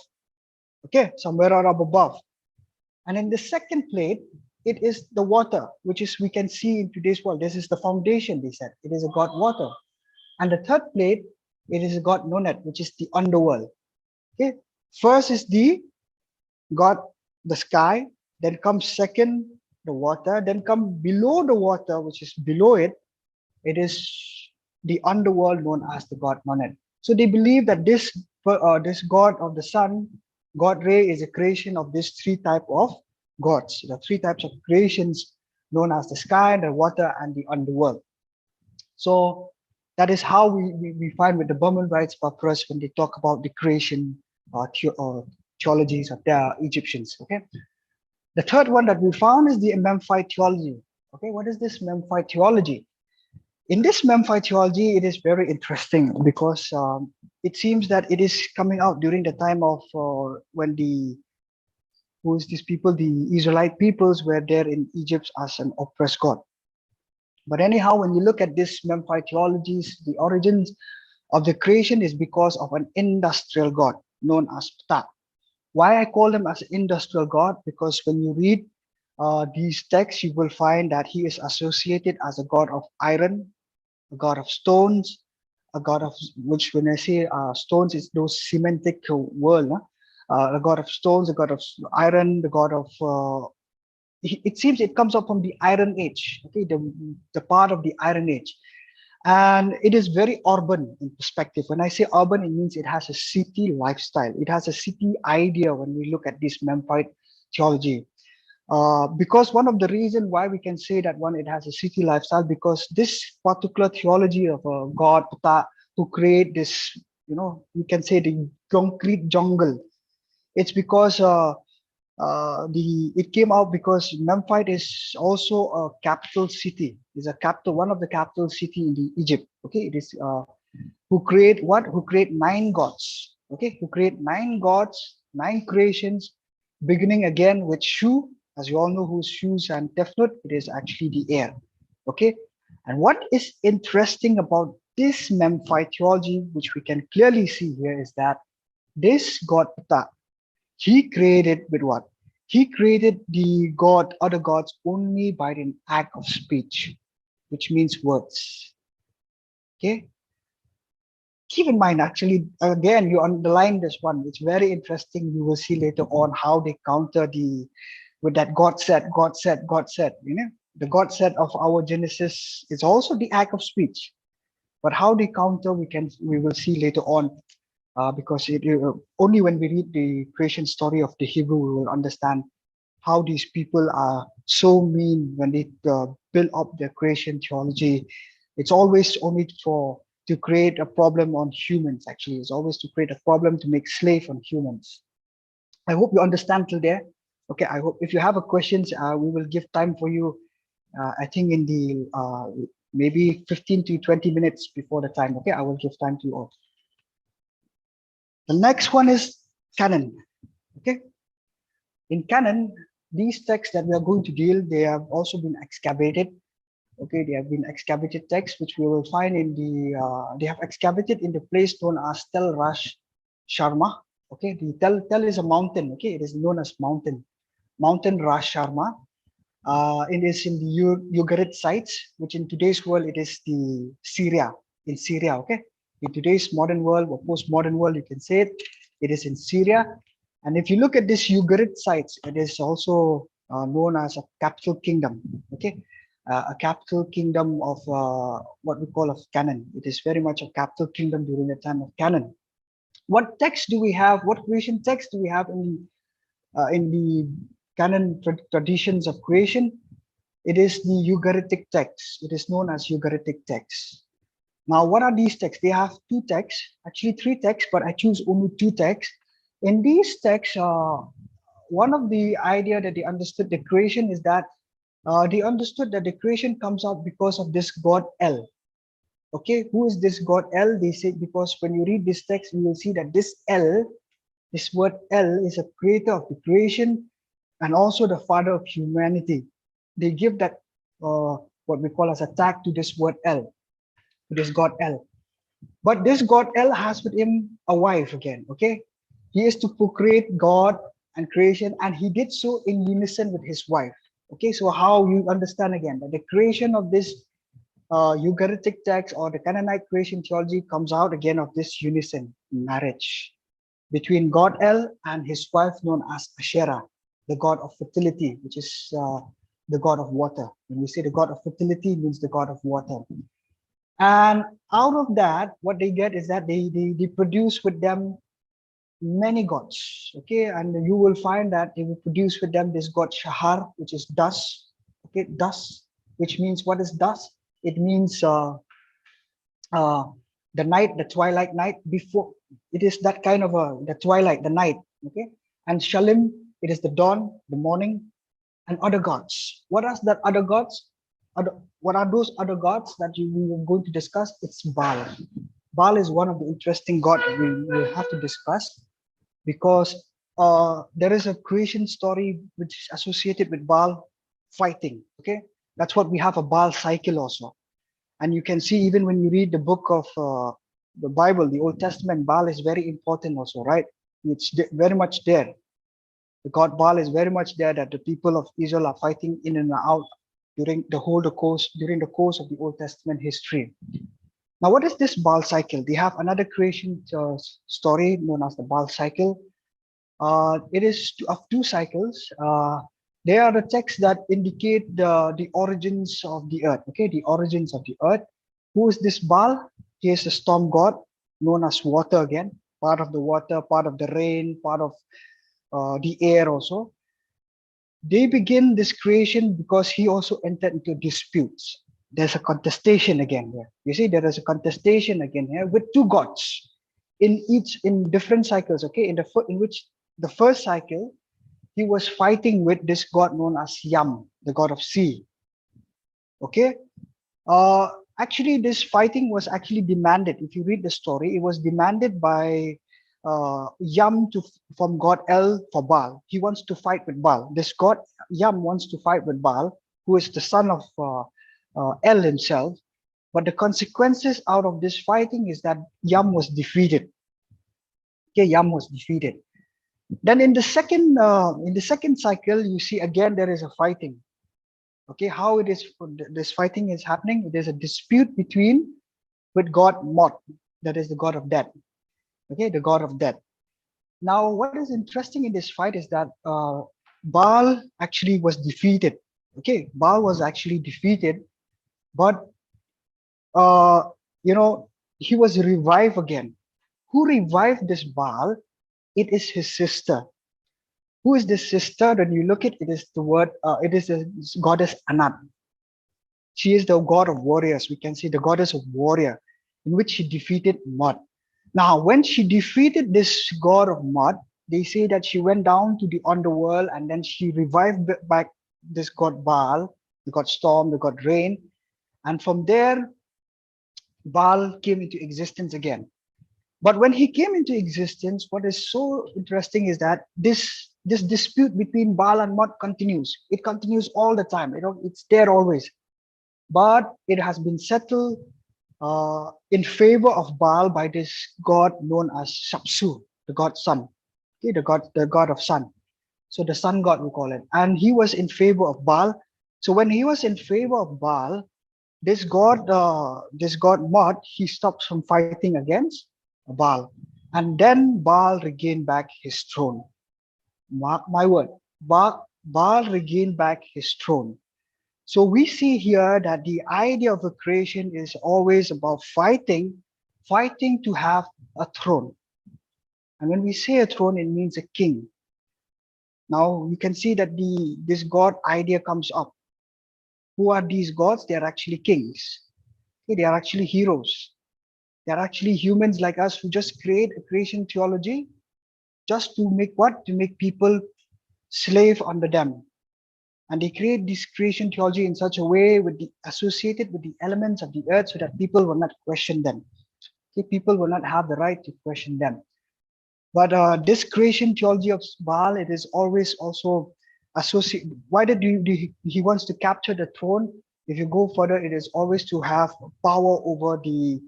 Okay, somewhere up above. And in the second plate, it is the water, which is we can see in today's world. This is the foundation, they said. It is a God water. And the third plate, it is God Nonet, which is the underworld. Okay. First is the God, the sky, then comes second, the water, then come below the water, which is below it. It is the underworld known as the God Nonet. So they believe that this God of the sun, God Re, is a creation of these three type of gods, the three types of creations known as the sky, the water, and the underworld. So that is how we find with the Burman Rites Papyrus when they talk about the creation theologies of the Egyptians. Okay. The third one that we found is the Memphite theology. Okay, what is this Memphite theology? In this Memphite theology, it is very interesting because it seems that it is coming out during the time of when the Israelite peoples were there in Egypt as an oppressed god. But anyhow, when you look at this Memphite theologies, the origins of the creation is because of an industrial god known as Ptah. Why I call him as industrial god? Because when you read these texts, you will find that he is associated as a god of iron, a god of stones, a god of which, when I say stones, it's those semantic world. A god of stones, a god of iron, the god of it seems it comes up from the Iron Age, okay, the part of the Iron Age. And it is very urban in perspective. When I say urban, it means it has a city lifestyle. It has a city idea when we look at this Memphite theology. Because one of the reasons why we can say that it has a city lifestyle, because this particular theology of a god who create this, you can say the concrete jungle. It's because it came out because Memphite is also a capital city. Is a capital, one of the capital city in the Egypt. Okay, it is who create what? Who create 9 gods. Okay, who create 9 gods, 9 creations beginning again with Shu. As you all know who's Shu's and Tefnut, it is actually the air. Okay. And what is interesting about this Memphite theology, which we can clearly see here, is that this God Ptah, he created with what? He created the god, other gods, only by an act of speech, which means words. Okay. Keep in mind, actually, again, you underline this one. It's very interesting. You will see later on how they counter the with that God said, God said, God said. You know, the God said of our Genesis is also the act of speech. But how they counter, we will see later on, because only when we read the creation story of the Hebrew, we will understand how these people are so mean when they build up their creation theology. It's always only to create a problem on humans. Actually, it's always to create a problem to make slave on humans. I hope you understand till there. Okay, I hope if you have a questions, we will give time for you. I think in the maybe 15 to 20 minutes before the time. Okay, I will give time to you all. The next one is Canon. Okay, in Canon, these texts that we are going to deal, they have also been excavated. Okay, they have been excavated texts, which we will find in the, they have excavated in the place known as Tel Rash Sharma. Okay, the Tel is a mountain. Okay, it is known as Mountain Rash Sharma. It is in the Ugarit sites, which in today's world, it is the Syria, in Syria. Okay, in today's modern world or postmodern world, you can say it is in Syria. And if you look at this Ugarit sites, it is also known as a capital kingdom. Okay, a capital kingdom of what we call of Canon. It is very much a capital kingdom during the time of Canon. What text do we have? What creation text do we have in the Canon traditions of creation? It is the Ugaritic text. It is known as Ugaritic text. Now, what are these texts? They have two texts, actually three texts, but I choose only two texts. In these texts, one of the idea that they understood the creation is that they understood that the creation comes out because of this God El. Okay, who is this God El? They say because when you read this text, you will see that this El, this word El, is a creator of the creation and also the father of humanity. They give that what we call as a tag to this word El, to this God El. But this God El has with him a wife again. Okay, he is to procreate God and creation, and he did so in unison with his wife. Okay, so how you understand again that the creation of this Ugaritic text or the Canaanite creation theology comes out again of this unison marriage between God El and his wife known as Asherah, the god of fertility, which is the god of water. When we say the god of fertility, it means the god of water. And out of that, what they get is that they produce with them many gods. Okay, and you will find that they will produce with them this god Shahar, which is dust. Okay, dust, which means what is dust? It means the night, the twilight night before. It is that kind of the twilight, the night. Okay, and Shalim, it is the dawn, the morning, and other gods. What are that other gods? What are those other gods that we are going to discuss? It's Baal. Baal is one of the interesting gods we will have to discuss because there is a creation story which is associated with Baal fighting. Okay, that's what we have a Baal cycle also. And you can see even when you read the book of the Bible, the Old Testament, Baal is very important also, right? It's very much there. The god Baal is very much there that the people of Israel are fighting in and out during the course of the Old Testament history. Now, what is this Baal cycle? They have another creation story known as the Baal cycle. It is of two cycles. They are the texts that indicate the origins of the earth. Okay, the origins of the earth. Who is this Baal? He is the storm god, known as water again, part of the water, part of the rain, part of the air also. They begin this creation because he also entered into disputes. There's a contestation again here. You see, there is a contestation again here with two gods in different cycles. Okay, in which the first cycle he was fighting with this god known as Yam, the god of sea. Okay, actually this fighting was actually demanded. If you read the story, it was demanded by Yam from God El for Baal. He wants to fight with Baal. This God Yam wants to fight with Baal, who is the son of El himself. But the consequences out of this fighting is that Yam was defeated. Okay, Yam was defeated. Then in the second cycle, you see again there is a fighting. Okay, how it is this fighting is happening? There's a dispute between with God Mot, that is the god of death. Okay, the god of death. Now, what is interesting in this fight is that Baal actually was defeated. Okay, Baal was actually defeated, but uh, you know he was revived again. Who revived this Baal? It is his sister. Who is this sister? When you look at it, is the word. It is the goddess Anat. She is the god of warriors. We can see the goddess of warrior, in which she defeated Mot. Now, when she defeated this god of Mud, they say that she went down to the underworld and then she revived back this god Baal, the god storm, the god rain. And from there, Baal came into existence again. But when he came into existence, what is so interesting is that this dispute between Baal and Mud continues. It continues all the time. It's there always. But it has been settled in favor of Baal by this god known as Shapsu, the god sun. Okay, the god of sun. So the sun god we call it. And he was in favor of Baal. So when he was in favor of Baal, this god Mot, he stops from fighting against Baal. And then Baal regained back his throne. Mark my word. Baal regained back his throne. So we see here that the idea of a creation is always about fighting to have a throne. And when we say a throne, it means a king. Now you can see that this God idea comes up. Who are these gods? They are actually kings. Okay, they are actually heroes. They are actually humans like us who just create a creation theology just to make what? To make people slave under them. And they create this creation theology in such a way associated with the elements of the earth so that people will not question them. Okay, people will not have the right to question them. But this creation theology of Baal, it is always also associated. Why did he wants to capture the throne? If you go further, it is always to have power over the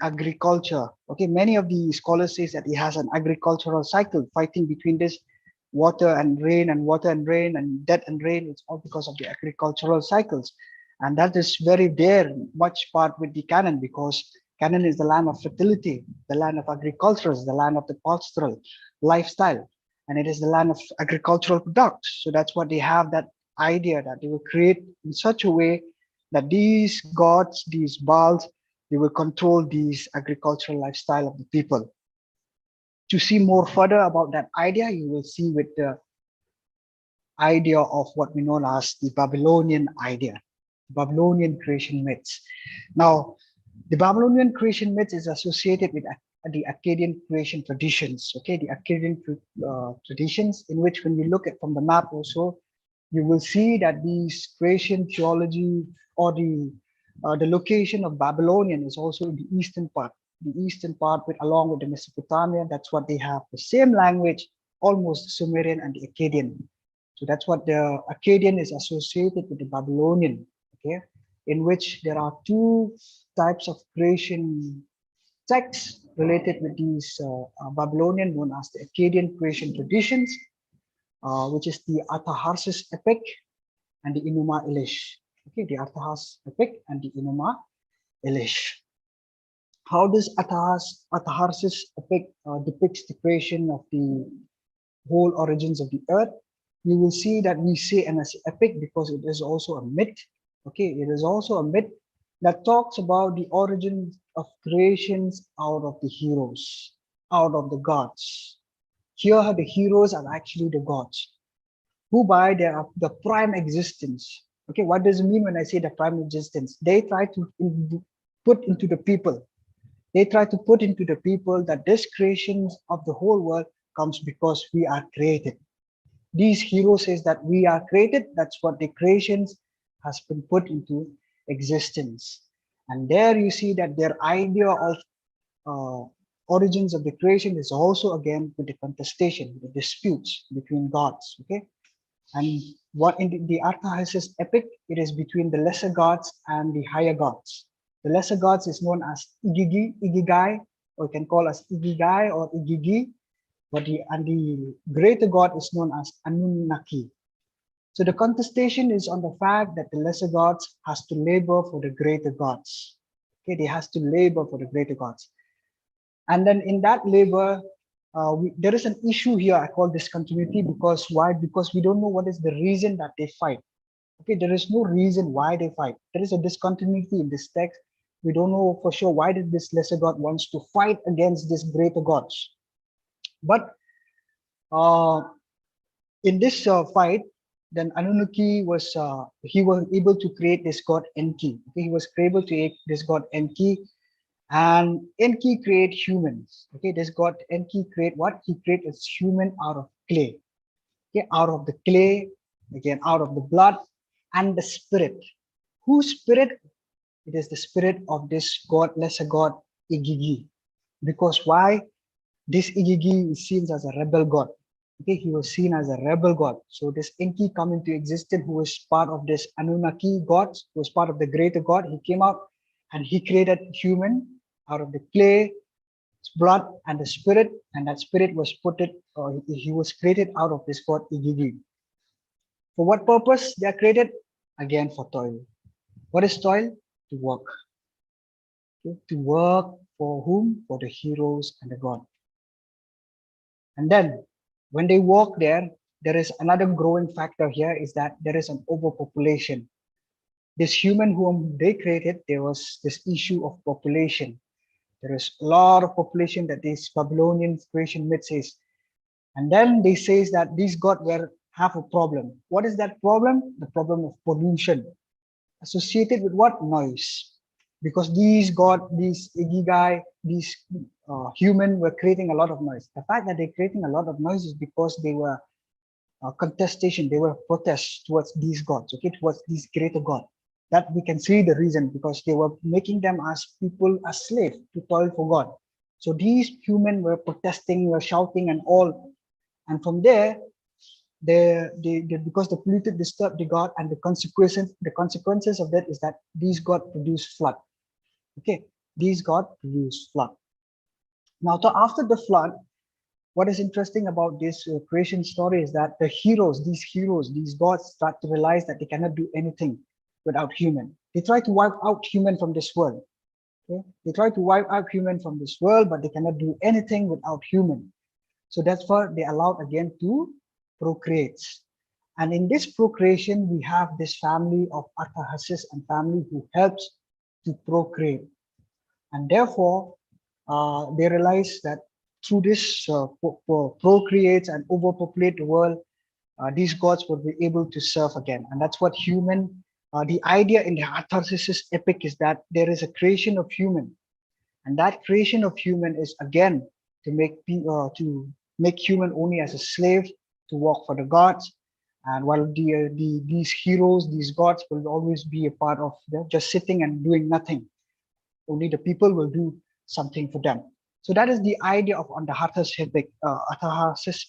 agriculture. Okay, many of the scholars say that he has an agricultural cycle fighting between this water and rain and death and rain. It's all because of the agricultural cycles. And that is very there, much part with the Canon, because Canon is the land of fertility, the land of agriculture, the land of the pastoral lifestyle, and it is the land of agricultural products. So that's what they have, that idea that they will create in such a way that these gods, these Baals, they will control these agricultural lifestyle of the people. To see more further about that idea, you will see with the idea of what we know as the Babylonian idea, Babylonian creation myths. Now, the Babylonian creation myths is associated with the Akkadian creation traditions. Okay, the Akkadian traditions, in which when you look at from the map also, you will see that these creation theology or the location of Babylonian is also in the eastern part. The eastern part, along with the Mesopotamia, that's what they have. The same language, almost the Sumerian and the Akkadian. So that's what the Akkadian is associated with the Babylonian. Okay, in which there are two types of creation texts related with these Babylonian, known as the Akkadian creation traditions, which is the Artaxerxes epic and the Enuma Elish. Okay, the Artaxerxes epic and the Enuma Elish. How does Artaxerxes epic depicts the creation of the whole origins of the earth? You will see that we say an epic because it is also a myth. Okay, it is also a myth that talks about the origin of creations out of the heroes, out of the gods. Here, the heroes are actually the gods, who by their the prime existence. Okay, what does it mean when I say the prime existence? They try to put into the people. They try to put into the people that this creation of the whole world comes because we are created. These heroes says that we are created. That's what the creations has been put into existence. And there you see that their idea of origins of the creation is also again with the contestation, the disputes between gods. Okay, and what in the Arthahsis epic, it is between the lesser gods and the higher gods. The lesser gods is known as Igigai, or you can call us Igigai or Igigi, but the greater god is known as Anunnaki. So the contestation is on the fact that the lesser gods has to labor for the greater gods. Okay, they has to labor for the greater gods. And then in that labor, there is an issue here. I call discontinuity because why? Because we don't know what is the reason that they fight. Okay, there is no reason why they fight. There is a discontinuity in this text. We don't know for sure why did this lesser god wants to fight against this greater gods. But in this fight, then Anunnaki was he was able to create this god Enki. Okay, he was able to create this god Enki, and Enki create humans. Okay, this god Enki create what? He creates human out of clay. Okay, out of the clay, again out of the blood and the spirit. Whose spirit? It is the spirit of this god, lesser god Igigi. Because why? This Igigi is seen as a rebel god. Okay, he was seen as a rebel god. So this Enki come into existence, who was part of this Anunnaki gods, who was part of the greater god. He came out and he created human out of the clay, blood, and the spirit, and that spirit was he was created out of this god Igigi. For what purpose they are created? Again, for toil. What is toil? To work. Okay? To work for whom? For the heroes and the god. And then when they walk there is another growing factor here, is that there is an overpopulation. This human whom they created, there was this issue of population. There is a lot of population that this Babylonian creation myth says. And then they says that these gods were have a problem. What is that problem? The problem of pollution. Associated with what? Noise. Because these gods, these Igigai, these human were creating a lot of noise. The fact that they're creating a lot of noise is because they were contestation, they were protests towards these gods, okay, towards these greater god. That we can see the reason, because they were making them as people, as slave to toil for God. So these human were protesting, were shouting and all. And from there, because the polluted disturbed the god, and the consequences of that is that these god produce flood. Okay, these god produce flood. Now, after the flood, what is interesting about this creation story is that the heroes, these gods start to realize that they cannot do anything without human. They try to wipe out human from this world. Okay? They try to wipe out human from this world, but they cannot do anything without human. So that's why they allowed again to procreate. And in this procreation, we have this family of Arthahsis and family who helps to procreate. And therefore, they realize that through this procreate and overpopulate the world, these gods will be able to serve again. And that's what human, the idea in the Arthahsis epic is that there is a creation of human. And that creation of human is again to make human only as a slave, to work for the gods. And while these heroes, these gods will always be a part of just sitting and doing nothing. Only the people will do something for them. So that is the idea of on the Arthahsis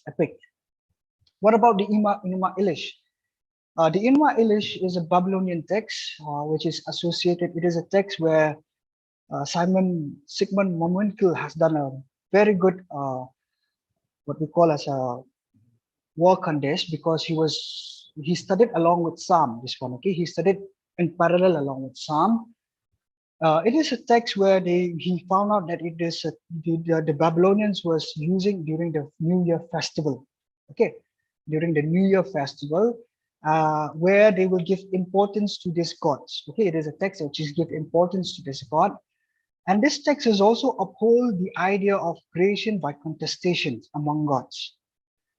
epic. What about the Enuma Elish? The Enuma Elish is a Babylonian text which is associated. It is a text where Sigmund Momunkel has done a very good what we call as a work on this, because he studied along with Psalm. This one, okay, he studied in parallel along with Psalm. It is a text where he found out that it is the Babylonians was using during the New Year festival. Okay, during the New Year festival, where they will give importance to these gods. Okay, it is a text which is give importance to this god. And this text is also uphold the idea of creation by contestations among gods.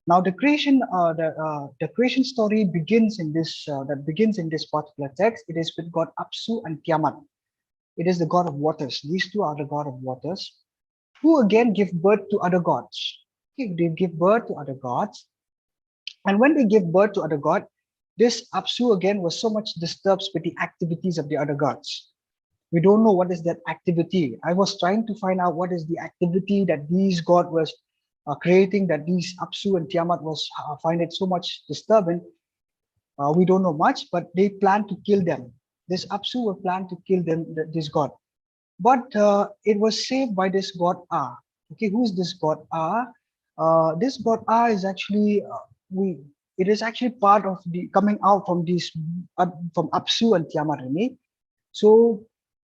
Now, the creation story begins in this particular text. It is with God Apsu and Tiamat. It is the god of waters. These two are the god of waters, who again give birth to other gods. Okay, they give birth to other gods, and when they give birth to other god, this Apsu again was so much disturbed with the activities of the other gods. We don't know what is that activity. I was trying to find out what is the activity that these god was creating, that these Apsu and Tiamat was find it so much disturbing. We don't know much, but they plan to kill them. This Apsu were planned to kill them, this god. But it was saved by this god Ah. Okay, who is this god Ah? This god Ah is actually we. It is actually part of the coming out from these from Apsu and Tiamat. So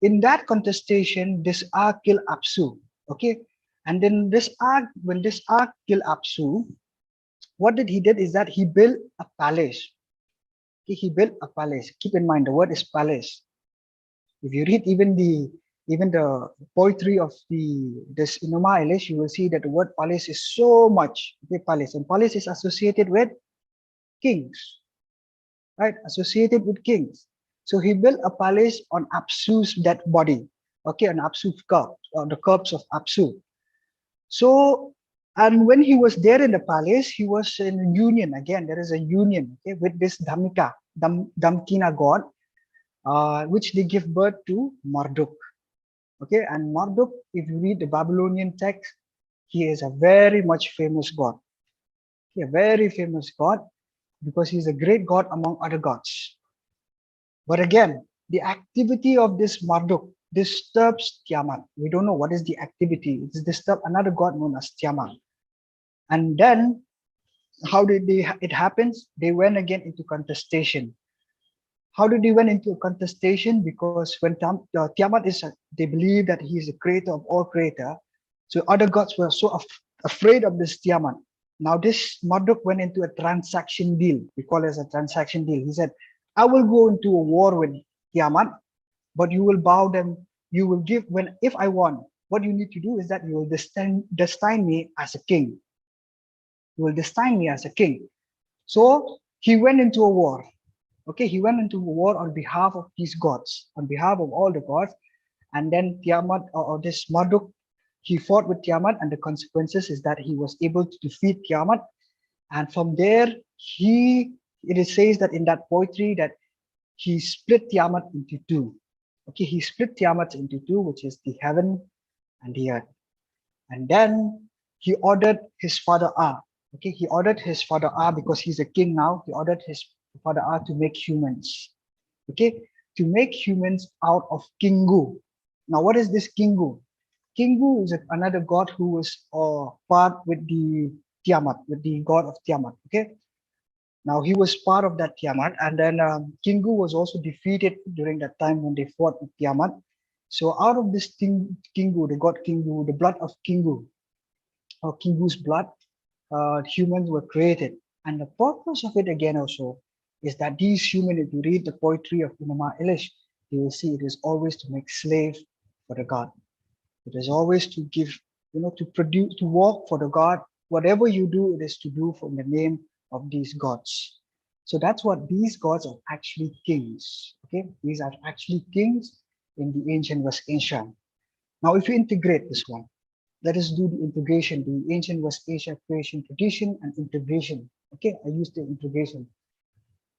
in that contestation, this Ah killed Apsu. Okay, and then this Ah, when this Ah killed Apsu, what did he did is that he built a palace. Okay, he built a palace. Keep in mind the word is palace. If you read even the poetry of this Inuma Elish, you will see that the word palace is so much. Okay, palace, and palace is associated with kings, right? Associated with kings. So he built a palace on Apsu's dead body. Okay, on Apsu's corpse, on the corpse of Apsu. So, and when he was there in the palace, he was in union. Again, there is a union, okay, with this Damkina god, which they give birth to Marduk. Okay, and Marduk, if you read the Babylonian text, he is a very much famous god. Okay, a very famous god because he's a great god among other gods. But again, the activity of this Marduk disturbs Tiamat. We don't know what is the activity. It's disturbed another god known as Tiamat. And then how did it happens? They went again into contestation. How did they went into contestation? Because when Tiamat is, they believe that he is the creator of all creator. So other gods were so afraid of this Tiamat. Now this Marduk went into a transaction deal. We call it as a transaction deal. He said, I will go into a war with Tiamat, but you will bow them. You will give if I won. What you need to do is that you will destine me as a king. You will destine me as a king. So he went into a war. Okay, he went into a war on behalf of these gods, on behalf of all the gods. And then Tiamat, or this Marduk, he fought with Tiamat, and the consequences is that he was able to defeat Tiamat. And from there, it says that in that poetry that he split Tiamat into two. Okay, he split Tiamat into two, which is the heaven and the earth. And then he ordered his father Ah. Okay, he ordered his father Ah, because he's a king now. He ordered his father Ah to make humans. Okay, to make humans out of Kingu. Now, what is this Kingu? Kingu is another god who was part with the Tiamat, with the god of Tiamat. Okay, now he was part of that Tiamat, and then Kingu was also defeated during that time when they fought with Tiamat. So out of this Kingu, the god Kingu, the blood of Kingu, or Kingu's blood, humans were created. And the purpose of it again also is that these humans, if you read the poetry of Inama Elish, you will see it is always to make slave for the god. It is always to give, to produce, to work for the god. Whatever you do, it is to do from the name of these gods. So that's what these gods are actually kings. Okay, these are actually kings in the ancient West Asia. Now, if you integrate this one, let us do the integration, the ancient West Asia creation tradition and integration. Okay, I use the integration.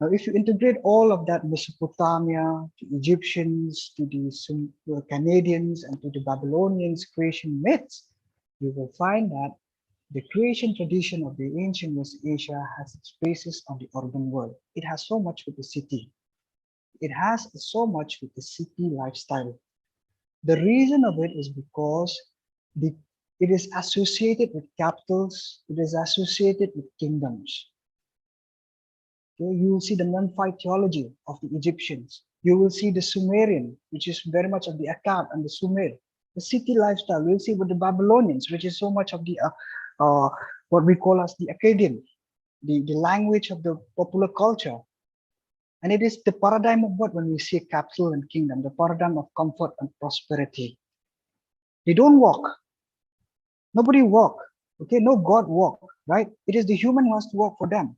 Now, if you integrate all of that, Mesopotamia, to Egyptians, to the Canadians, and to the Babylonians creation myths, you will find that the creation tradition of the ancient West Asia has its basis on the urban world. It has so much with the city. It has so much with the city lifestyle. The reason of it is because it is associated with capitals, it is associated with kingdoms. Okay, you will see the non-fight theology of the Egyptians. You will see the Sumerian, which is very much of the Akkad and the Sumer. The city lifestyle, we'll see with the Babylonians, which is so much of the what we call as the Akkadian, the language of the popular culture. And it is the paradigm of what when we see capital and kingdom, the paradigm of comfort and prosperity. They don't walk. Nobody walk. Okay, no God walk, right? It is the human who has to walk for them.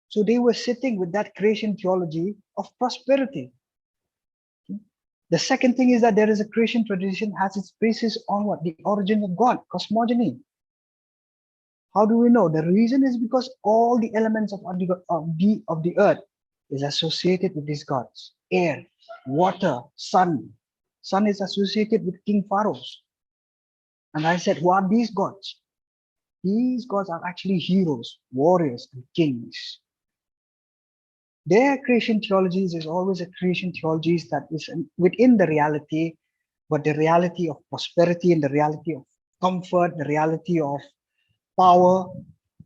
So they were sitting with that creation theology of prosperity. Okay? The second thing is that there is a creation tradition has its basis on what? The origin of God, cosmogony. How do we know? The reason is because all the elements of the earth is associated with these gods: air, water, sun, Sun is associated with King Pharaohs. And I said, who are these gods? These gods are actually heroes, warriors, and kings. Their creation theologies is always a creation theologies that is within the reality, but the reality of prosperity and the reality of comfort, the reality of power.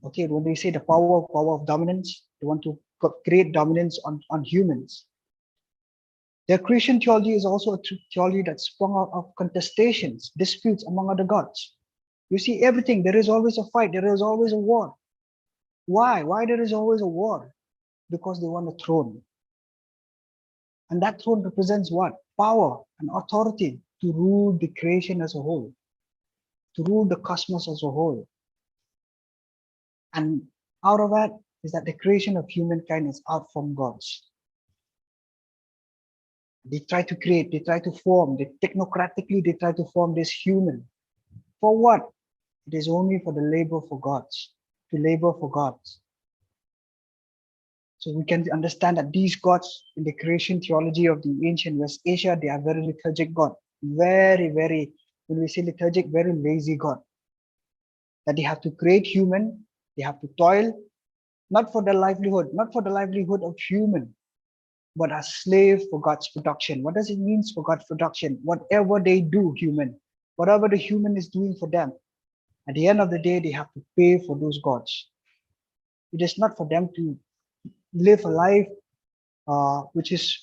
Okay, when they say the power of dominance, they want to create dominance on humans. Their creation theology is also a theology that sprung out of contestations, disputes among other gods. You see everything, there is always a fight, there is always a war. Why? Why there is always a war? Because they want a throne. And that throne represents what? Power and authority to rule the creation as a whole, to rule the cosmos as a whole. And out of that is that the creation of humankind is out from God's. They try to create, they try to form, technocratically they try to form this human. For what? It is only for the labor for gods, to labor for gods. So we can understand that these gods in the creation theology of the ancient West Asia, they are very liturgic God. Very, when we say liturgic, very lazy God. That they have to create human, they have to toil, not for their livelihood, not for the livelihood of human, but as slave for God's production. What does it mean for God's production? Whatever they do, human, whatever the human is doing for them, at the end of the day, they have to pay for those gods. It is not for them to live a life which is,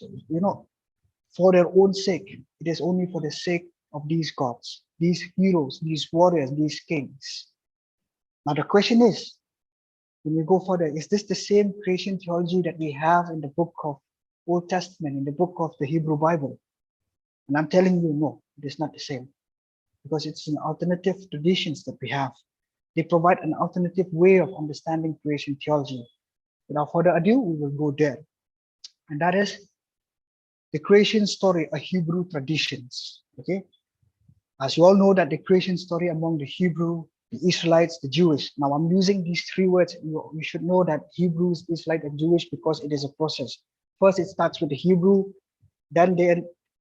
for their own sake. It is only for the sake of these gods, these heroes, these warriors, these kings. Now the question is, when we go further, is this the same creation theology that we have in the book of Old Testament, in the book of the Hebrew Bible? And I'm telling you, no, it is not the same, because it's an alternative traditions that we have. They provide an alternative way of understanding creation theology. Without further ado, we will go there. And that is the creation story of Hebrew traditions. Okay. As you all know that the creation story among the Hebrew, the Israelites, the Jewish. Now I'm using these three words. You should know that Hebrews, Israelite, and Jewish because it is a process. First, it starts with the Hebrew, then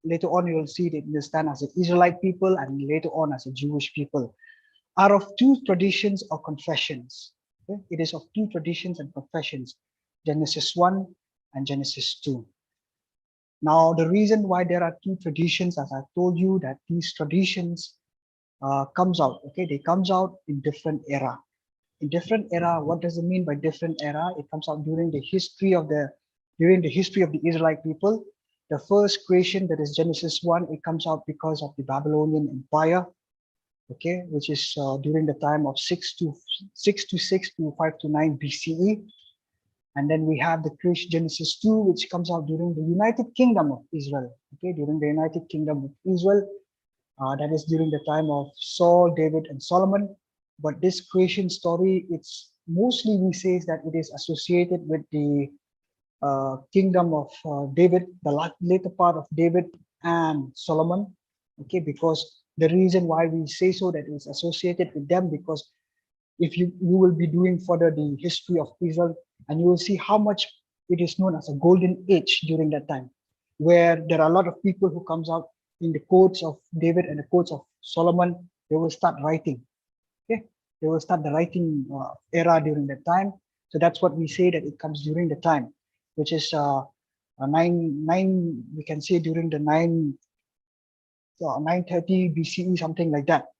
later on you will see it understand as an Israelite people and later on as a Jewish people. Out of two traditions or confessions. Okay? It is of two traditions and confessions, Genesis 1 and Genesis 2. Now, the reason why there are two traditions, as I told you, that these traditions comes out, okay? They comes out in different era. In different era, what does it mean by different era? It comes out during the history of the Israelite people. The first creation, that is Genesis 1, it comes out because of the Babylonian Empire, okay, which is during the time of 6 to 5 to 9 BCE. And then we have the creation Genesis 2, which comes out during the United Kingdom of Israel, okay, during the United Kingdom of Israel. That is during the time of Saul, David, and Solomon. But this creation story, it's mostly we say that it is associated with the kingdom of David, the later part of David and Solomon. Okay, because the reason why we say so that it's associated with them, because if you will be doing further the history of Israel, and you will see how much it is known as a golden age during that time, where there are a lot of people who comes out in the courts of David and the courts of Solomon. They will start writing. Okay, they will start the writing era during that time. So that's what we say that it comes during the time, which is nine. We can say during the 930 BCE, something like that.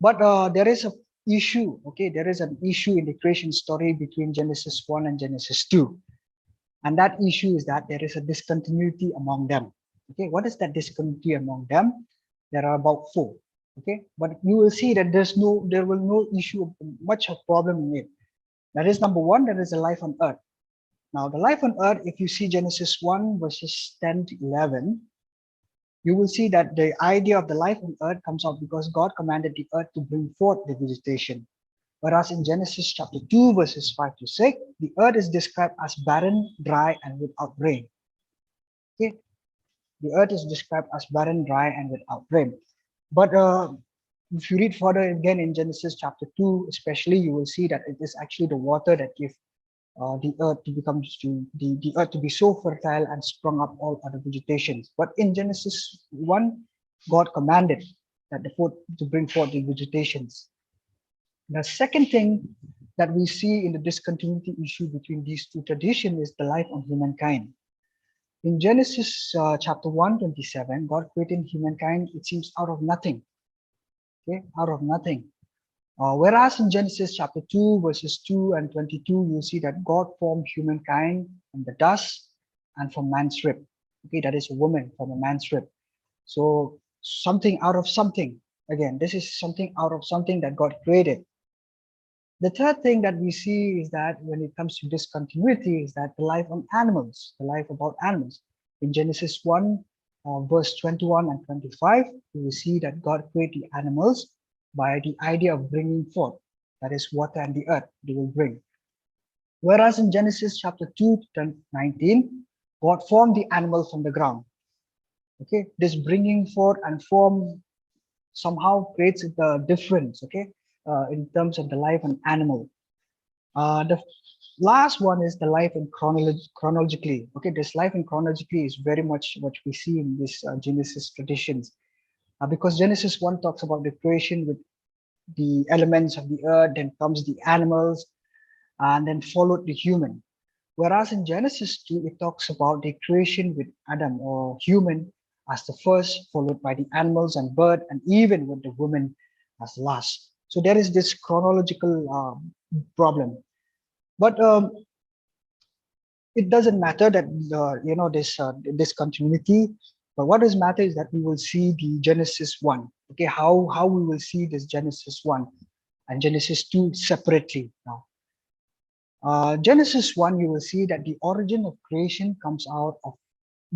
But there is a issue. Okay, there is an issue in the creation story between Genesis 1 and Genesis 2, and that issue is that there is a discontinuity among them. Okay, what is that discontinuity among them? There are about 4. Okay, but you will see that there will no issue, much of problem in it. That is number 1. There is a life on earth. Now the life on earth, if you see Genesis 1 verses 10 to 11, you will see that the idea of the life on earth comes out because God commanded the earth to bring forth the vegetation. Whereas in Genesis chapter 2 verses 5 to 6, the earth is described as barren, dry, and without rain. Okay, the earth is described as barren, dry, and without rain. But if you read further again in Genesis chapter 2, especially, you will see that it is actually the water that gives the earth to become the earth to be so fertile and sprung up all other vegetations. But in Genesis 1, God commanded that to bring forth the vegetations. The second thing that we see in the discontinuity issue between these two traditions is the life of humankind. In Genesis chapter 1:27, God created humankind, it seems, out of nothing. Okay, out of nothing. Whereas in Genesis chapter 2, verses 2 and 22, you see that God formed humankind from the dust and from man's rib. Okay, that is a woman from a man's rib. So something out of something. Again, this is something out of something that God created. The third thing that we see is that when it comes to discontinuity is that the life on animals, the life about animals. In Genesis 1, verse 21 and 25, we will see that God created the animals by the idea of bringing forth, that is water and the earth they will bring. Whereas in Genesis chapter 2 to 19, God formed the animal from the ground. Okay, this bringing forth and form somehow creates the difference, okay, in terms of the life of an animal. The last one is the life in chronologically. Okay, this life in chronologically is very much what we see in this Genesis traditions, because Genesis 1 talks about the creation with the elements of the earth, then comes the animals, and then followed the human. Whereas in Genesis 2, it talks about the creation with Adam or human as the first, followed by the animals and bird, and even with the woman as last. So there is this chronological problem. But it doesn't matter that this continuity. But what does matter is that we will see the Genesis 1. Okay, how we will see this Genesis 1 and Genesis 2 separately now. Genesis 1, you will see that the origin of creation comes out of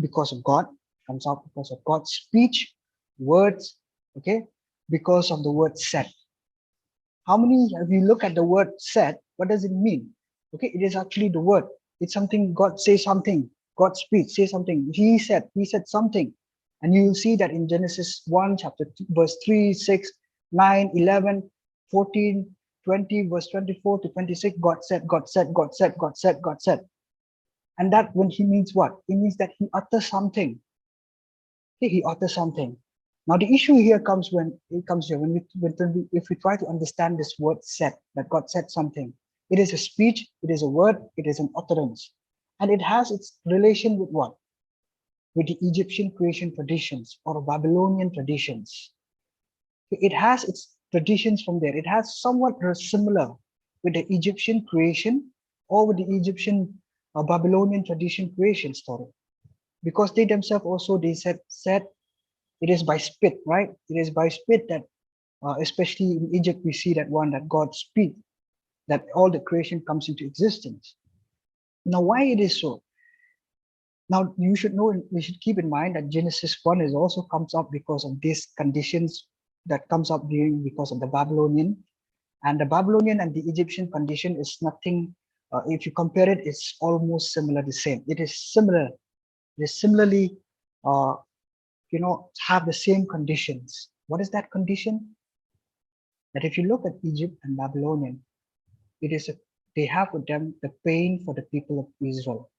because of God, comes out because of God's speech, words, okay, because of the word set. How many, if you look at the word set, what does it mean? Okay, it is actually the word. It's something, God says something, God speaks, say something. He said something. And you will see that in Genesis 1, chapter 2, verse 3, 6, 9, 11, 14, 20, verse 24 to 26, God said, God said, God said, God said, God said. And that when he means what? It means that he utters something. Okay, he utters something. Now the issue here comes when if we try to understand this word said, that God said something. It is a speech, it is a word, it is an utterance. And it has its relation with what? With the Egyptian creation traditions or Babylonian traditions. It has its traditions from there. It has somewhat similar with the Egyptian creation or with the Egyptian Babylonian tradition creation story. Because they themselves also, they said it is by spit, right? It is by spit that, especially in Egypt, we see that one that God speaks, that all the creation comes into existence. Now, why it is so? Now, you should know, we should keep in mind that Genesis 1 is also comes up because of these conditions that comes up during because of the Babylonian. And the Babylonian and the Egyptian condition is nothing, if you compare it, it's almost similar, the same. It is similar. It is similarly, have the same conditions. What is that condition? That if you look at Egypt and Babylonian, they have with them the pain for the people of Israel.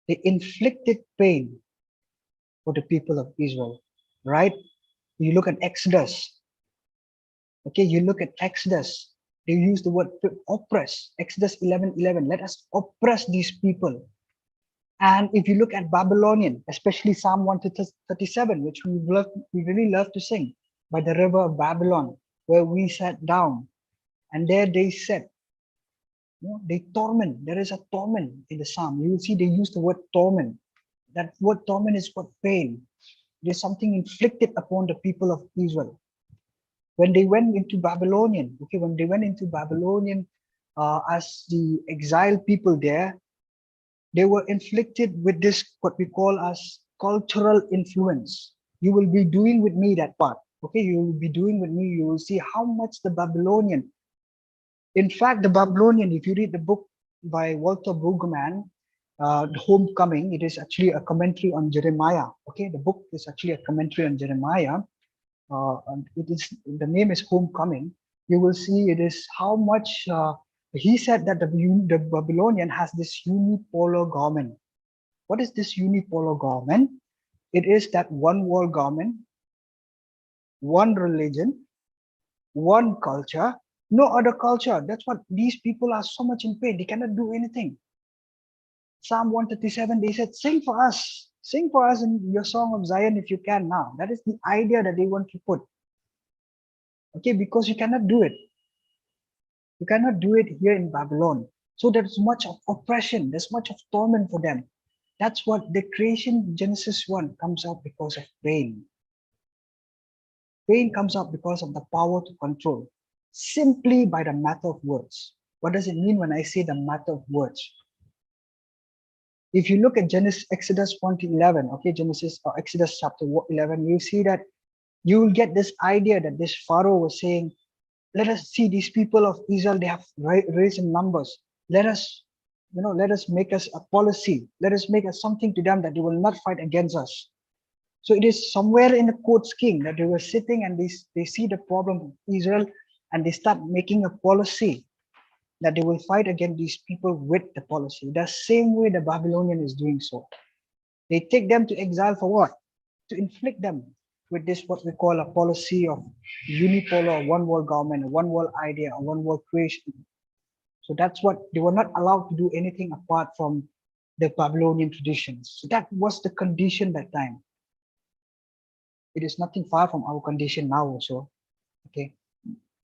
They inflicted pain for the people of Israel, right? You look at Exodus. Okay, you look at Exodus. They use the word oppress. Exodus 11:11. Let us oppress these people. And if you look at Babylonian, especially Psalm 137, which we really love to sing, by the river of Babylon, where we sat down, and there they said, they torment. There is a torment in the Psalm. You will see they use the word torment. That word torment is what pain. There's something inflicted upon the people of Israel. When they went into Babylonian, as the exiled people there, they were inflicted with this, what we call as cultural influence. You will be doing with me that part. Okay, you will be doing with me. You will see how much the Babylonian. In fact, the Babylonian, if you read the book by Walter Brueggemann, The Homecoming, it is actually a commentary on Jeremiah. Okay, the book is actually a commentary on Jeremiah. And the name is Homecoming. You will see it is how much He said that the Babylonian has this unipolar garment. What is this unipolar garment? It is that one world garment, one religion, one culture, no other culture. That's what these people are so much in pain. They cannot do anything. Psalm 137, they said, sing for us. Sing for us in your song of Zion if you can now. That is the idea that they want to put. Okay, because you cannot do it. You cannot do it here in Babylon. So there's much of oppression. There's much of torment for them. That's what the creation, Genesis 1, comes out because of pain. Pain comes out because of the power to control, simply by the matter of words. What does it mean when I say the matter of words? If you look at Exodus 1 to 11, okay, Exodus chapter 11, you see that you will get this idea that this Pharaoh was saying, let us see these people of Israel, they have raised in numbers. Let us make us a policy. Let us make us something to them that they will not fight against us. So it is somewhere in the court scheme that they were sitting and they see the problem of Israel and they start making a policy that they will fight against these people with the policy. The same way the Babylonian is doing so. They take them to exile for what? To inflict them with this, what we call a policy of unipolar, one world government, a one world idea, a one world creation. So that's what they were not allowed to do anything apart from the Babylonian traditions. So that was the condition that time. It is nothing far from our condition now also. Okay.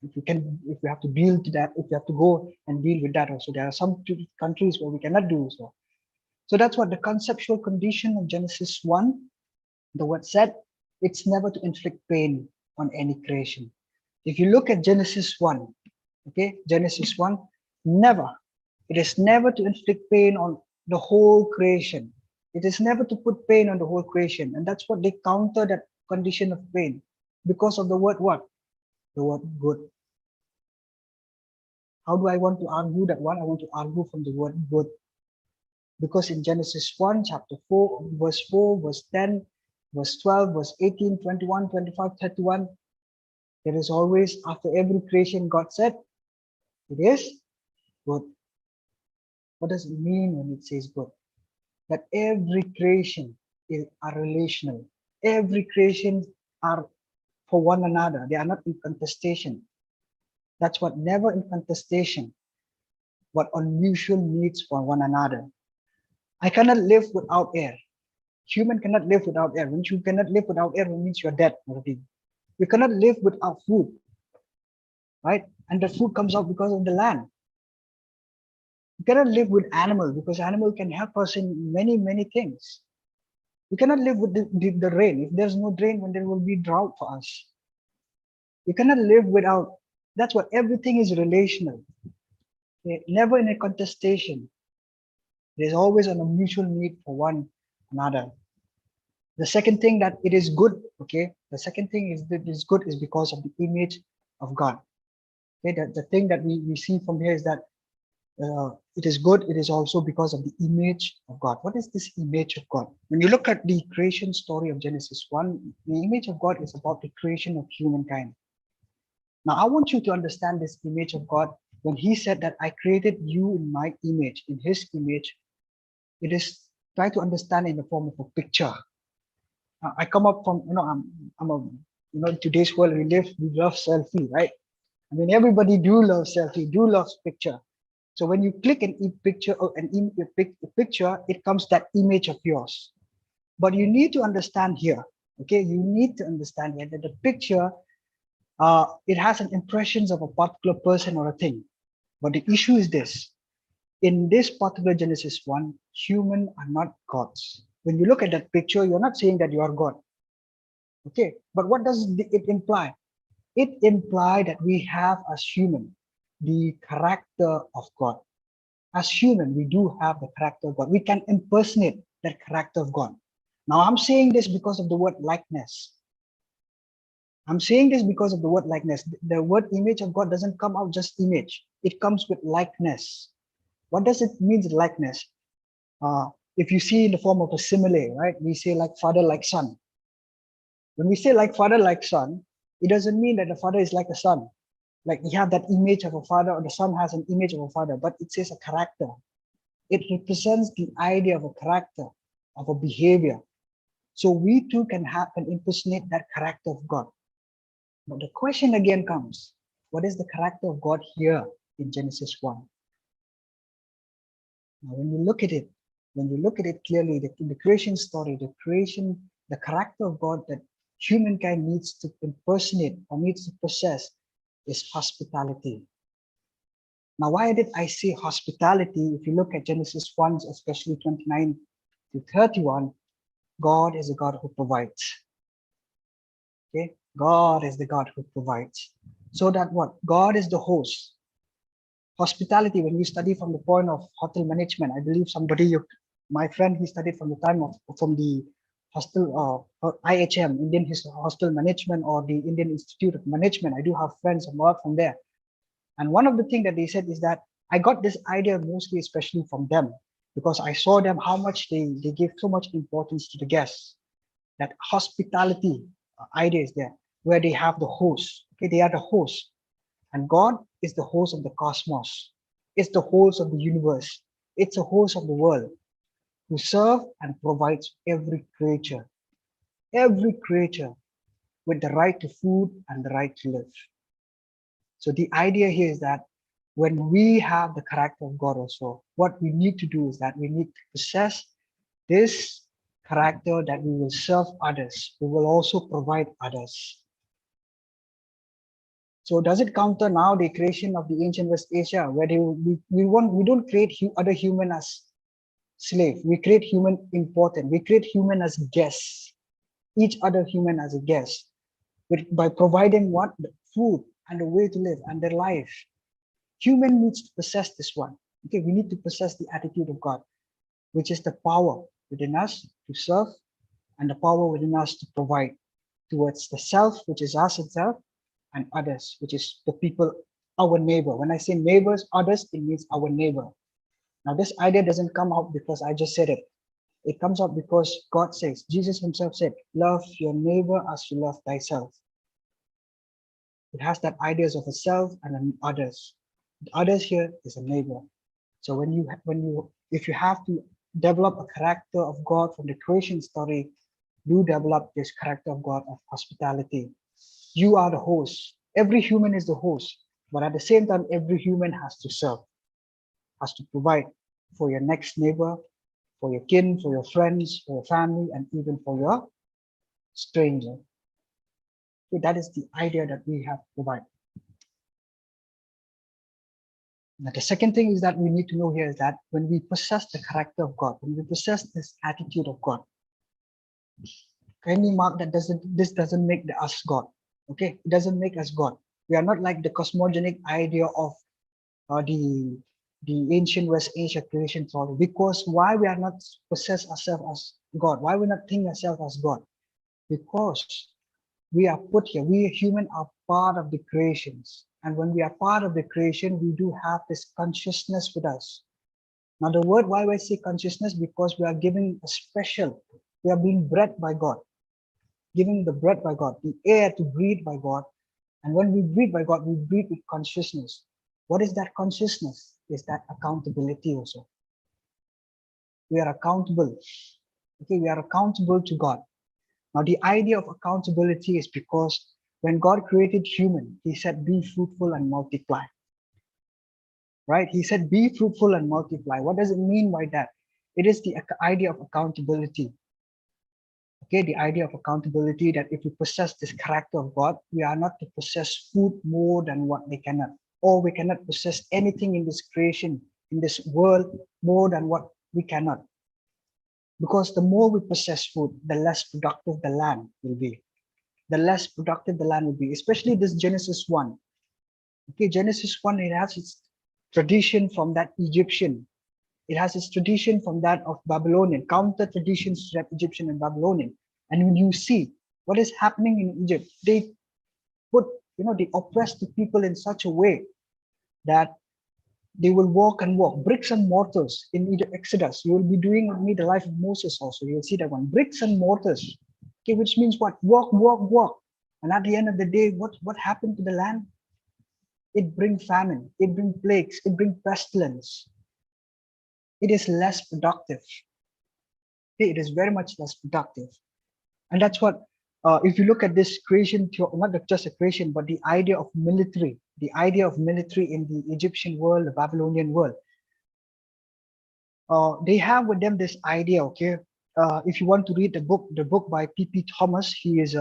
If we have to deal to that, if we have to go and deal with that also, there are some countries where we cannot do so. So that's what the conceptual condition of Genesis 1, the word said, it's never to inflict pain on any creation. If you look at Genesis 1, okay, Genesis 1, never. It is never to inflict pain on the whole creation. It is never to put pain on the whole creation. And that's what they counter that condition of pain because of the word what? The word good. How do I want to argue that one? I want to argue from the word good. Because in Genesis 1, chapter 4, verse 4, verse 10, verse 12, verse 18, 21, 25, 31, there is always, after every creation, God said, it is good. What does it mean when it says good? That every creation are relational. Every creation are for one another. They are not in contestation. That's what, never in contestation, but on mutual needs for one another. I cannot live without air. Human cannot live without air. When you cannot live without air, it means you're dead already. You cannot live without food, right? And the food comes out because of the land. You cannot live with animals because animal can help us in many, many things. You cannot live with the rain. If there's no rain, then there will be drought for us. You cannot live without, that's what everything is relational. Okay? Never in a contestation. There's always a mutual need for one another. The second thing that it is good, okay? The second thing is that it's good is because of the image of God. Okay, the thing that we see from here is that it is good, it is also because of the image of God. What is this image of God? When you look at the creation story of Genesis 1, the image of God is about the creation of humankind. Now, I want you to understand this image of God. When he said that I created you in my image, in his image, it is try to understand in the form of a picture. I come up from, in today's world we love selfie, right? I mean, everybody do love selfie, do love picture. So when you click an picture or a picture, it comes that image of yours. But you need to understand here, okay? You need to understand here that the picture, it has an impressions of a particular person or a thing. But the issue is this. In this particular Genesis 1, humans are not gods. When you look at that picture, you're not saying that you are God. Okay, but what does it imply? It implies that we have as human the character of God. As human, we do have the character of God. We can impersonate that character of God. Now, I'm saying this because of the word likeness. I'm saying this because of the word likeness. The word image of God doesn't come out just image. It comes with likeness. What does it mean, likeness? If you see in the form of a simile, right? We say like father, like son. When we say like father, like son, it doesn't mean that the father is like a son. Like you have that image of a father, or the son has an image of a father, but it says a character. It represents the idea of a character, of a behavior. So we too can have and impersonate that character of God. But the question again comes, what is the character of God here in Genesis 1? Now, when you look at it clearly, the creation story, the character of God that humankind needs to impersonate or needs to possess is hospitality. Now, why did I say hospitality? If you look at Genesis 1, especially 29 to 31, God is a God who provides. Okay, God is the God who provides. So that what? God is the host. Hospitality, when we study from the point of hotel management, I believe my friend, he studied from the hostel, IHM, Indian Hostel Management, or the Indian Institute of Management. I do have friends and work from there. And one of the things that they said is that I got this idea mostly, especially from them, because I saw them how much they give so much importance to the guests. That hospitality idea is there, where they have the host. Okay, they are the host. And God is the host of the cosmos. It's the host of the universe. It's the host of the world who serve and provides every creature with the right to food and the right to live. So the idea here is that when we have the character of God also, what we need to do is that we need to possess this character that we will serve others. We will also provide others. So does it counter now the creation of the ancient West Asia, where we don't create other human as slave. We create human important. We create human as guests, each other human as a guest, by providing what? The food and the way to live and their life. Human needs to possess this one. Okay, we need to possess the attitude of God, which is the power within us to serve and the power within us to provide towards the self, which is us itself, and others, which is the people, our neighbor. When I say neighbors, others, it means our neighbor. Now, this idea doesn't come out because I just said it. It comes out because God says, Jesus himself said, love your neighbor as you love thyself. It has that ideas of a self and an others. The others here is a neighbor. So if you have to develop a character of God from the creation story, you develop this character of God of hospitality. You are the host. Every human is the host, but at the same time, every human has to serve, has to provide for your next neighbor, for your kin, for your friends, for your family, and even for your stranger. So that is the idea that we have to provide. Now, the second thing is that we need to know here is that when we possess the character of God, when we possess this attitude of God, kindly mark that this doesn't make us God. Okay, it doesn't make us God. We are not like the cosmogonic idea of the ancient West Asia creation story. Because why we are not possess ourselves as God? Why we not think ourselves as God? Because we are put here. We human are part of the creations, and when we are part of the creation, we do have this consciousness with us. Now, the word why I say consciousness, because we are given a special. We are being breathed by God, giving the breath by God, the air to breathe by God. And when we breathe by God, we breathe with consciousness. What is that consciousness? Is that accountability also. We are accountable. Okay, we are accountable to God. Now, the idea of accountability is because when God created human, he said, be fruitful and multiply. Right? He said, be fruitful and multiply. What does it mean by that? It is the idea of accountability. Okay, the idea of accountability, that if we possess this character of God, we are not to possess food more than what we cannot, or we cannot possess anything in this creation, in this world, more than what we cannot. Because the more we possess food, the less productive the land will be. The less productive the land will be, especially this Genesis 1. Okay, Genesis 1, it has its tradition from that Egyptian. It has its tradition from that of Babylonian, counter traditions to that Egyptian and Babylonian. And when you see what is happening in Egypt, they put, they oppress the people in such a way that they will walk and walk, bricks and mortars in Exodus. You will be doing with me the life of Moses also. You will see that one, bricks and mortars. Okay, which means what? Walk, walk, walk. And at the end of the day, what happened to the land? it brings famine, it brings plagues, it brings pestilence. It is less productive. Okay, it is very much less productive. And that's what, if you look at this creation, not just a creation, but the idea of military in the Egyptian world, the Babylonian world, they have with them this idea, okay? If you want to read the book by P.P. Thomas, he is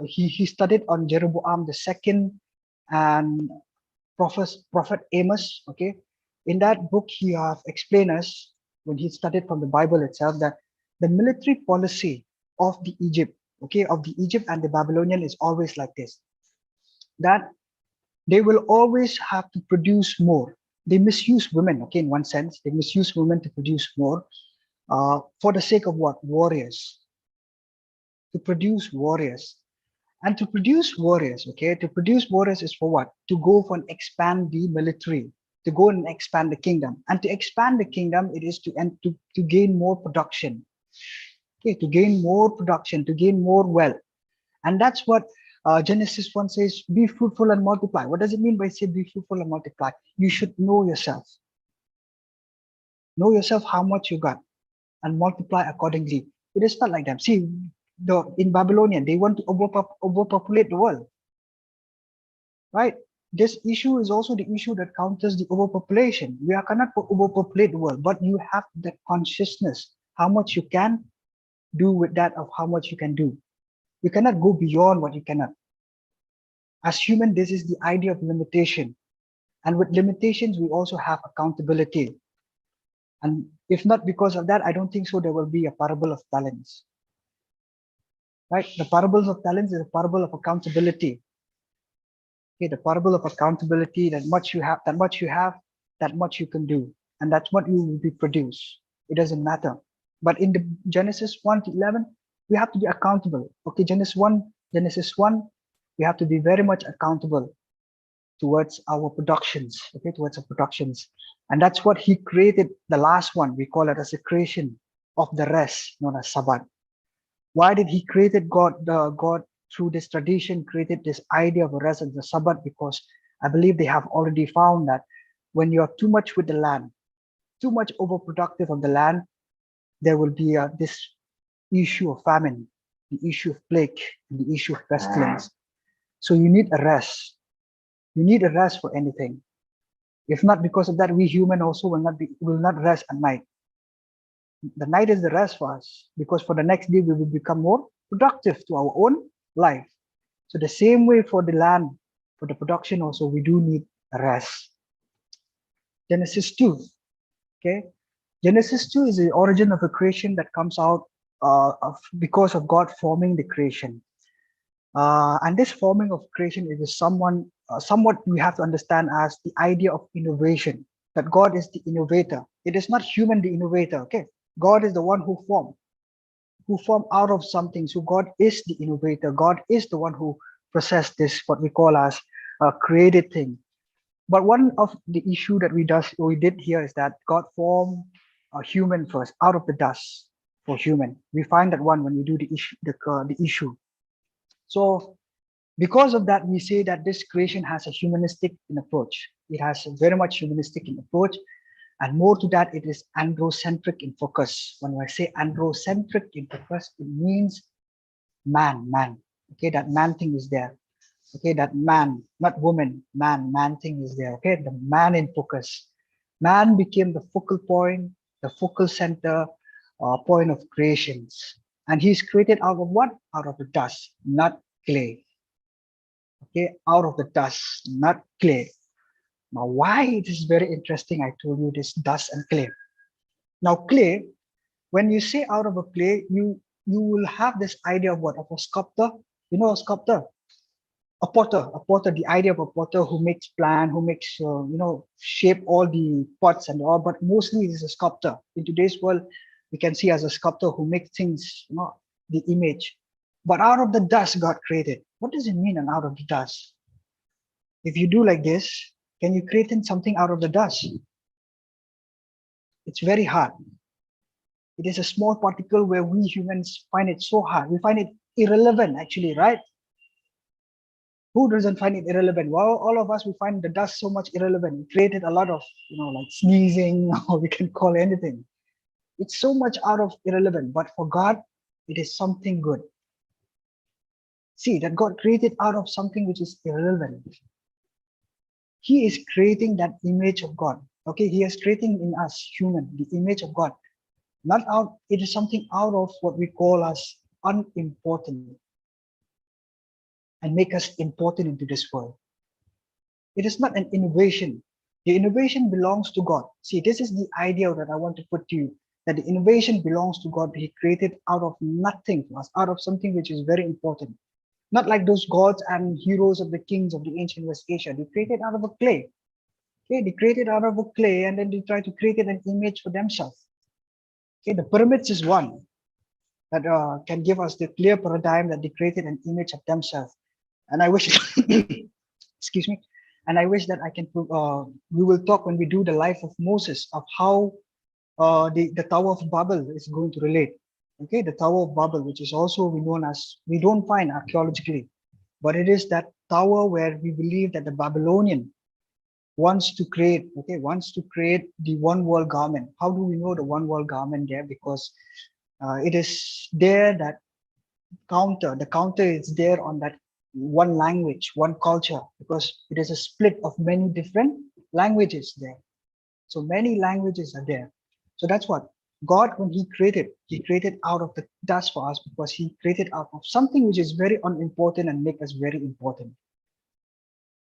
he studied on Jeroboam the second and Prophet Amos, okay? In that book, he have explained us, when he studied from the Bible itself, that the military policy of the Egypt, okay, of the Egypt and the Babylonian is always like this, that they will always have to produce more. They misuse women, okay, in one sense, they misuse women to produce more, for the sake of what? Warriors. To produce warriors. And to produce warriors, okay, to produce warriors is for what? To go for and expand the military, to go and expand the kingdom. And to expand the kingdom, it is to gain more production. Okay, to gain more production, to gain more wealth. And that's what Genesis 1 says, be fruitful and multiply. What does it mean by say be fruitful and multiply? You should know yourself. Know yourself how much you got and multiply accordingly. It is not like that. See, in Babylonian, they want to overpopulate the world, right? This issue is also the issue that counters the overpopulation. We cannot overpopulate the world, but you have the consciousness, how much you can do with that of how much you can do. You cannot go beyond what you cannot. As human, this is the idea of limitation. And with limitations, we also have accountability. And if not because of that, I don't think so there will be a parable of talents. Right? The parables of talents is a parable of accountability. Okay, the parable of accountability, that much you have, that much you can do. And that's what you will be produced. It doesn't matter. But in the Genesis 1 to 11, we have to be accountable. Okay, Genesis 1, we have to be very much accountable towards our productions, okay, towards our productions. And that's what he created, the last one, we call it as a creation of the rest, known as Sabbath. Why did he created God through this tradition, created this idea of a rest and the Sabbath? Because I believe they have already found that when you are too much with the land, too much overproductive of the land, there will be this issue of famine, the issue of plague, and the issue of pestilence. So you need a rest. You need a rest for anything. If not because of that, we human also will not rest at night. The night is the rest for us, because for the next day we will become more productive to our own life. So the same way for the land, for the production also, we do need a rest. Genesis 2, okay? Genesis 2 is the origin of a creation that comes out because of God forming the creation. And this forming of creation is somewhat we have to understand as the idea of innovation, that God is the innovator. It is not human the innovator, okay? God is the one who formed out of something. So God is the innovator. God is the one who processed this, what we call as a created thing. But one of the issue that we did here is that God formed a human first out of the dust for human. We find that one when we do the issue. So because of that, we say that this creation has a humanistic approach. It has a very much humanistic approach. And more to that, it is androcentric in focus. When I say androcentric in focus, it means man. Okay, that man thing is there. Okay, that man, not woman, man thing is there. Okay, the man in focus. Man became the focal point, the focal center point of creations. And he's created out of what? Out of the dust, not clay. Okay, out of the dust, not clay. Now, why it is very interesting, I told you this dust and clay. Now, clay, when you say out of a clay, you will have this idea of what? Of a sculptor. You know a sculptor? A potter, the idea of a potter who makes plan, who makes, shape all the pots and all, but mostly it is a sculptor. In today's world, we can see as a sculptor who makes things, the image. But out of the dust, God created. What does it mean, and out of the dust? If you do like this, can you create something out of the dust? It's very hard. It is a small particle where we humans find it so hard. We find it irrelevant, actually, right? Who doesn't find it irrelevant? Well, all of us, we find the dust so much irrelevant. It created a lot of, like sneezing, or we can call anything. It's so much out of irrelevant, but for God, it is something good. See, that God created out of something which is irrelevant. He is creating that image of God. Okay, He is creating in us, human, the image of God. Not out, it is something out of what we call as unimportant and make us important into this world. It is not an innovation. The innovation belongs to God. See, this is the idea that I want to put to you, that the innovation belongs to God. He created out of nothing for us, out of something which is very important. Not like those gods and heroes of the kings of the ancient West Asia. They created out of a clay. Okay, they created out of a clay and then they try to create an image for themselves. Okay, the pyramids is one that can give us the clear paradigm that they created an image of themselves. And I wish, excuse me, and I wish that I can, we will talk when we do the life of Moses of how the Tower of Babel is going to relate. Okay, the Tower of Babel, which is also known as, we don't find archaeologically, but it is that tower where we believe that the Babylonian wants to create, wants to create the one world garment. How do we know the one world garment there? Because it is there that the counter is there on that one language, one culture, because it is a split of many different languages there. So many languages are there. So that's what God, when He created out of the dust for us, because He created out of something which is very unimportant and make us very important.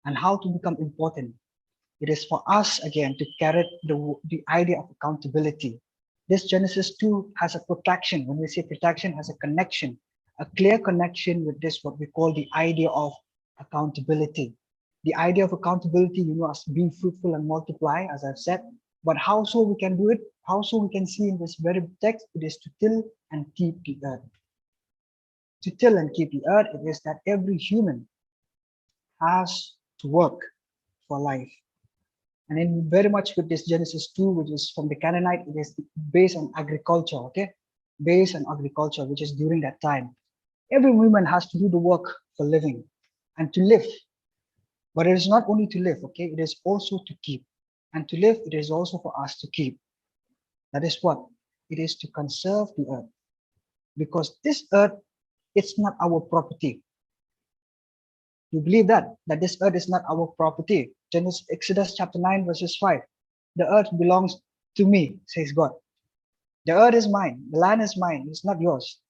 And how to become important? It is for us again to carry the idea of accountability. This Genesis 2 has a protection. When we say protection, has a connection, a clear connection with this, what we call the idea of accountability. The idea of accountability, as being fruitful and multiply, as I've said. But how so we can do it? How so we can see in this very text? It is to till and keep the earth. To till and keep the earth, it is that every human has to work for life. And in very much with this Genesis 2, which is from the Canaanite, it is based on agriculture, okay? Based on agriculture, which is during that time. Every woman has to do the work for living and to live. But it is not only to live, okay? It is also to keep. And to live, it is also for us to keep. That is what? It is to conserve the earth. Because this earth, it's not our property. You believe that this earth is not our property. Exodus chapter 9, verses 5. The earth belongs to me, says God. The earth is mine. The land is mine. It's not yours.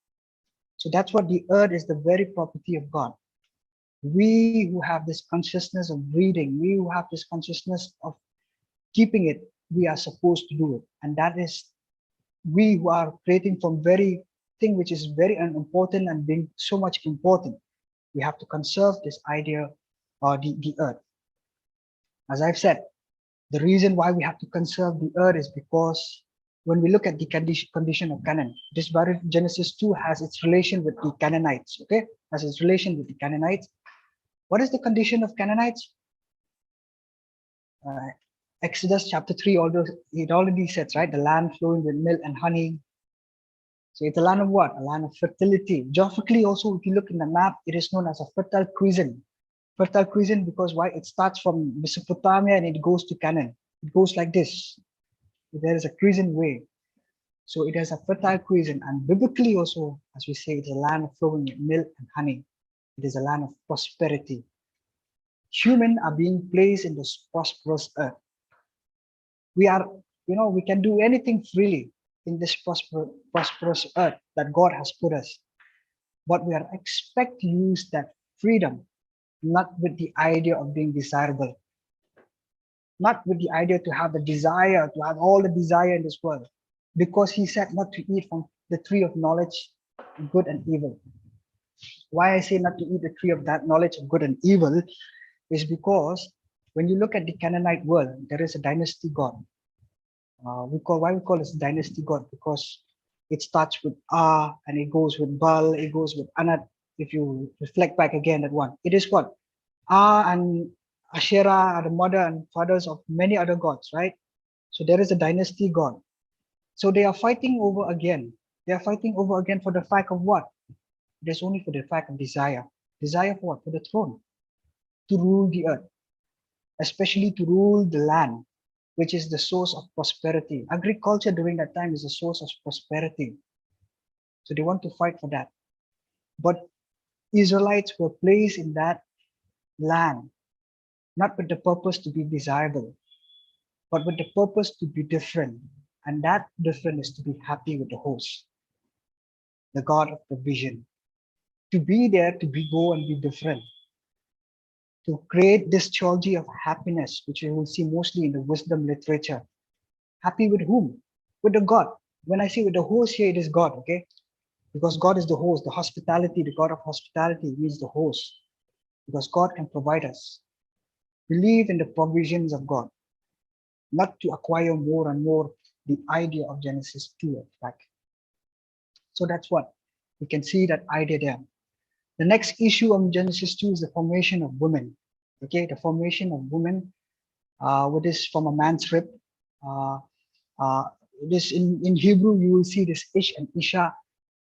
So that's what the earth is, the very property of God. We who have this consciousness of breathing, we who have this consciousness of keeping it, we are supposed to do it. And that is, we who are creating from very thing which is very unimportant and being so much important. We have to conserve this idea or the earth. As I've said, the reason why we have to conserve the earth is because when we look at the condition of Canaan, this very Genesis 2 has its relation with the Canaanites, okay? Has its relation with the Canaanites. What is the condition of Canaanites? Exodus chapter 3, although it already says, right? The land flowing with milk and honey. So it's a land of what? A land of fertility. Geographically also, if you look in the map, it is known as a fertile crescent. Fertile crescent because why? It starts from Mesopotamia and it goes to Canaan. It goes like this. There is a crescent way. So it has a fertile crescent. And biblically also, as we say, it's a land flowing with milk and honey. It is a land of prosperity. Humans are being placed in this prosperous earth. We are, we can do anything freely in this prosperous earth that God has put us. But we are expected to use that freedom, not with the idea of being desirable, not with the idea to have the desire, to have all the desire in this world, because He said not to eat from the tree of knowledge, good and evil. Why I say not to eat the tree of that knowledge of good and evil is because when you look at the Canaanite world, there is a dynasty god. Why we call this dynasty god? Because it starts with and it goes with Baal, it goes with Anat. If you reflect back again at one, it is what? And Asherah are the mother and fathers of many other gods, right? So there is a dynasty god. So they are fighting over again. They are fighting over again for the fact of what? It is only for the fact of desire. Desire for what? For the throne. to rule the earth, especially to rule the land, which is the source of prosperity. Agriculture during that time is the source of prosperity. So they want to fight for that. But Israelites were placed in that land, not with the purpose to be desirable, but with the purpose to be different. And that different is to be happy with the host, the God of provision. To be there, to be go and be different. To create this theology of happiness, which you will see mostly in the wisdom literature. Happy with whom? With the God. When I say with the host here, it is God, okay? Because God is the host, the hospitality, the God of hospitality means the host. Because God can provide us. Believe in the provisions of God, not to acquire more and more the idea of Genesis 2 in fact. So that's what we can see that idea there. The next issue of Genesis 2 is the formation of women. Okay, the formation of women, what is from a man's rib. This in Hebrew, you will see this Ish and Isha.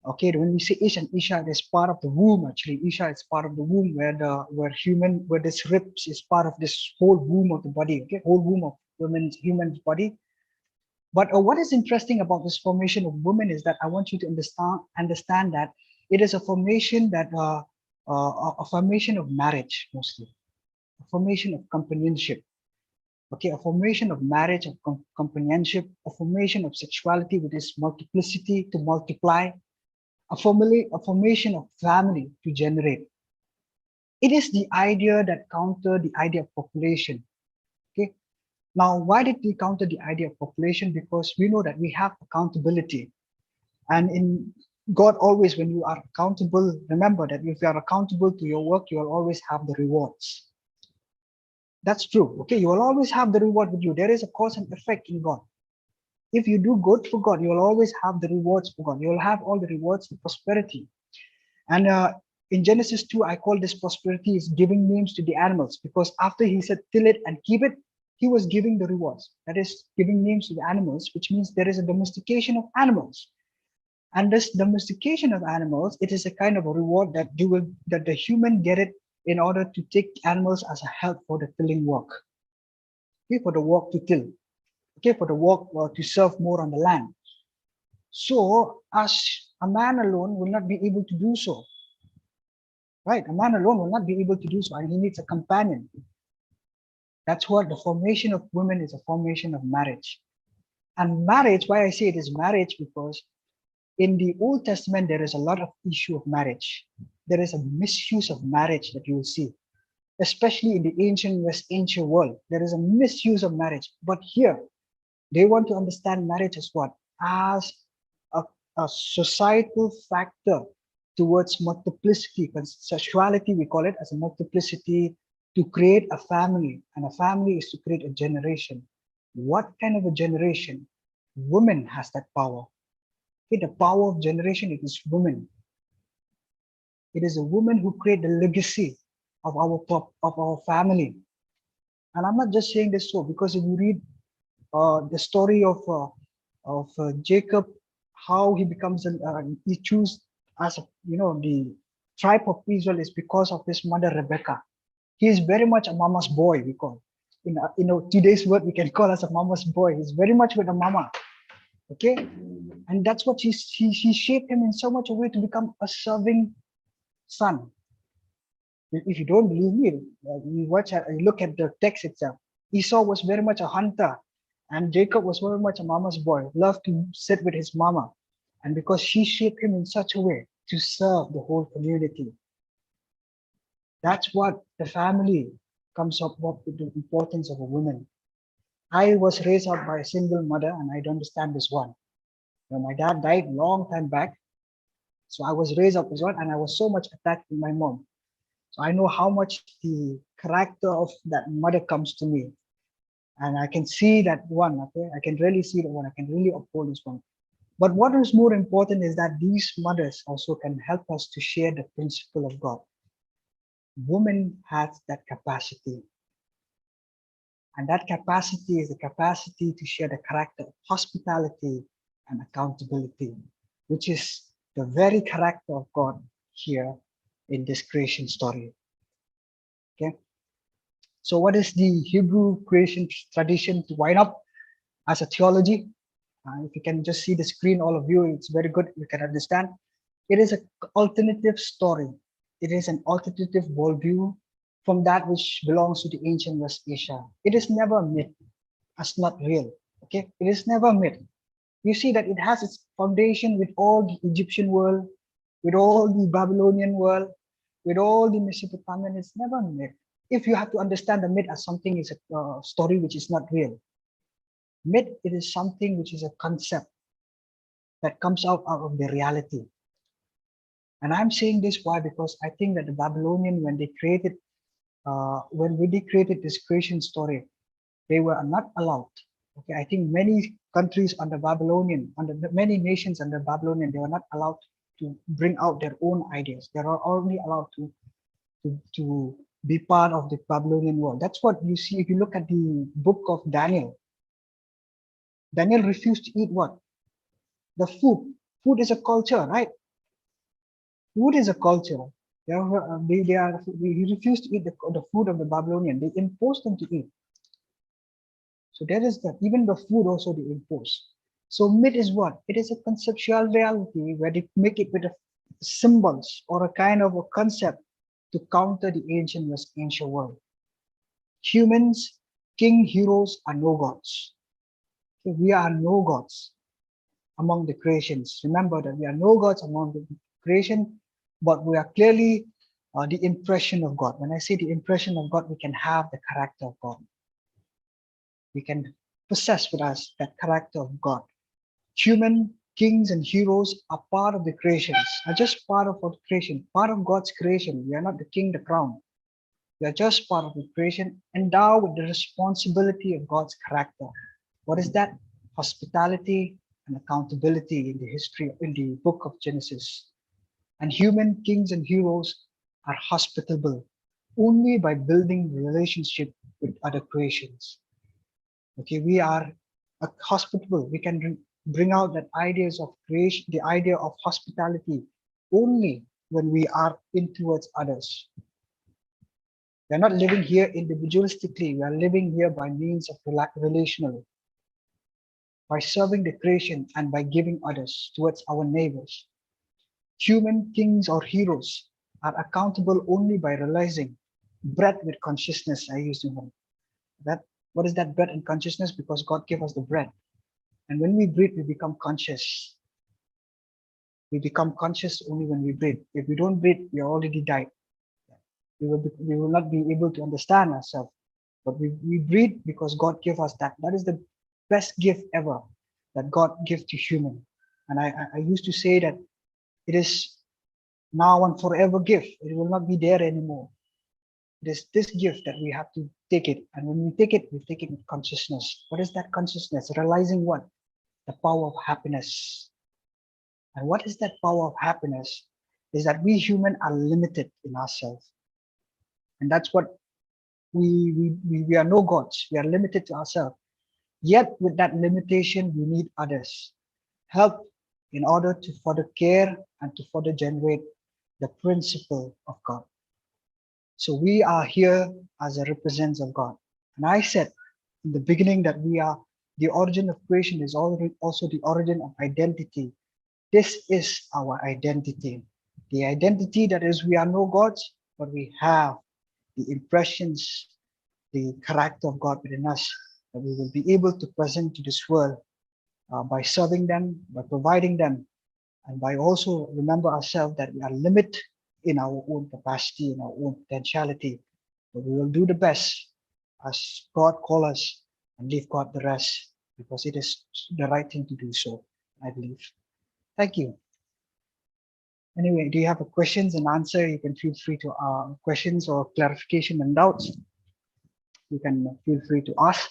Okay, when we say Ish and Isha, it is part of the womb actually. Isha is part of the womb where this ribs is part of this whole womb of the body. Okay, whole womb of human's body. But what is interesting about this formation of women is that I want you to understand that it is a formation that a formation of marriage mostly, a formation of companionship. Okay, a formation of marriage, of companionship, a formation of sexuality with its multiplicity to multiply, a formation of family to generate. It is the idea that counter the idea of population. Okay, now why did we counter the idea of population? Because we know that we have accountability, and in God always, when you are accountable, remember that if you are accountable to your work, you will always have the rewards. That's true. Okay, you will always have the reward with you. There is a cause and effect in God. If you do good for God, you will always have the rewards for God. You will have all the rewards of prosperity. And in Genesis 2, I call this prosperity is giving names to the animals, because after he said, till it and keep it, he was giving the rewards. That is giving names to the animals, which means there is a domestication of animals. And this domestication of animals, it is a kind of a reward that the human get it in order to take animals as a help for the tilling work. Okay, for the work to till. Okay, for the work to serve more on the land. So, as a man alone will not be able to do so. Right, a man alone will not be able to do so, and he needs a companion. That's what the formation of women is, a formation of marriage. And marriage, why I say it is marriage, because in the Old Testament, there is a lot of issue of marriage. There is a misuse of marriage that you will see, especially in the ancient world. There is a misuse of marriage. But here, they want to understand marriage as what? As a societal factor towards multiplicity, sexuality, we call it as a multiplicity to create a family. And a family is to create a generation. What kind of a generation? Women has that power. Okay, the power of generation, it is women. It is a woman who create the legacy of our family. And I'm not just saying this so, because if you read the story of Jacob, how he becomes he choose as the tribe of Israel is because of his mother Rebecca. He is very much a mama's boy, we call. In today's word, we can call us a mama's boy. He's very much with a mama. Okay, and that's what she shaped him in so much a way to become a serving son. If you don't believe me, you look at the text itself. Esau was very much a hunter, and Jacob was very much a mama's boy, loved to sit with his mama. And because she shaped him in such a way to serve the whole community. That's what the family comes up with the importance of a woman. I was raised up by a single mother, and I don't understand this one. My dad died long time back, so I was raised up as one, and I was so much attached to my mom. So I know how much the character of that mother comes to me. And I can see that one, okay? I can really see that one. I can really uphold this one. But what is more important is that these mothers also can help us to share the principle of God. Woman has that capacity. And that capacity is the capacity to share the character of hospitality and accountability, which is the very character of God here in this creation story. Okay. So what is the Hebrew creation tradition to wind up as a theology? If you can just see the screen, all of you, it's very good. You can understand. It is an alternative story. It is an alternative worldview from that which belongs to the ancient West Asia. It is never myth, as not real. Okay, it is never myth. You see that it has its foundation with all the Egyptian world, with all the Babylonian world, with all the Mesopotamian. It's never myth. If you have to understand the myth as something is a story which is not real, myth, it is something which is a concept that comes out of the reality. And I'm saying this why? Because I think that the Babylonian, when they created, this creation story, they were not allowed. Okay, I think many countries under Babylonian, under many nations under Babylonian, they were not allowed to bring out their own ideas. They are only allowed to be part of the Babylonian world. That's what you see if you look at the book of Daniel. Daniel refused to eat what? The food. Food is a culture, right? Food is a culture. He refused to eat the food of the Babylonian. They imposed them to eat. So there is that. Even the food also they impose. So myth is what? It is a conceptual reality where they make it with a symbols or a kind of a concept to counter the ancient West Ancient world. Humans, king, heroes are no gods. So we are no gods among the creations. Remember that we are no gods among the creation, but we are clearly the impression of God. When I say the impression of God, we can have the character of God. We can possess with us that character of God. Human kings and heroes are part of the creations, are just part of our creation, part of God's creation. We are not the king, the crown. We are just part of the creation, endowed with the responsibility of God's character. What is that? Hospitality and accountability in the history, in the book of Genesis. And human kings and heroes are hospitable only by building relationship with other creations. Okay, we are hospitable. We can bring out that ideas of creation, the idea of hospitality only when we are in towards others. We are not living here individualistically. We are living here by means of relationally, by serving the creation and by giving others towards our neighbors. Human kings or heroes are accountable only by realizing bread with consciousness. I use the word. That what is that bread and consciousness? Because God gave us the bread. And when we breathe, we become conscious. We become conscious only when we breathe. If we don't breathe, we already died. We will not be able to understand ourselves. But we breathe because God gave us that. That is the best gift ever that God gives to human. And I used to say that it is now and forever gift. It will not be there anymore. It is this gift that we have to take it. And when we take it with consciousness. What is that consciousness? Realizing what? The power of happiness. And what is that power of happiness? Is that we human are limited in ourselves. And that's what we are no gods. We are limited to ourselves. Yet with that limitation, we need others. Help in order to further care and to further generate the principle of God. So we are here as a representative of God. And I said in the beginning that we are the origin of creation is also the origin of identity. This is our identity. The identity that is we are no gods, but we have the impressions, the character of God within us that we will be able to present to this world by serving them, by providing them, and by also remember ourselves that we are limited in our own capacity, in our own potentiality. But we will do the best as God calls us and leave God the rest because it is the right thing to do so, I believe. Thank you. Anyway, do you have a questions and answer? You can feel free to questions or clarification and doubts. You can feel free to ask.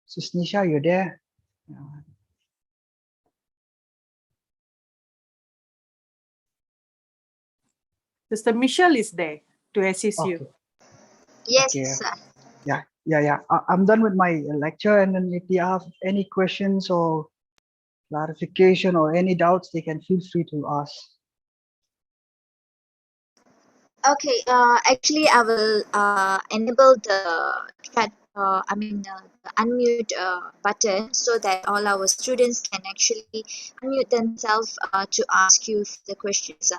Sis Nisha, you're there? Sister Michelle is there to assist Okay. you. Yes, Okay. sir. Yeah. I'm done with my lecture. And then if you have any questions or clarification or any doubts, they can feel free to ask. Okay, actually, I will enable the chat, the unmute button so that all our students can actually unmute themselves to ask you the questions.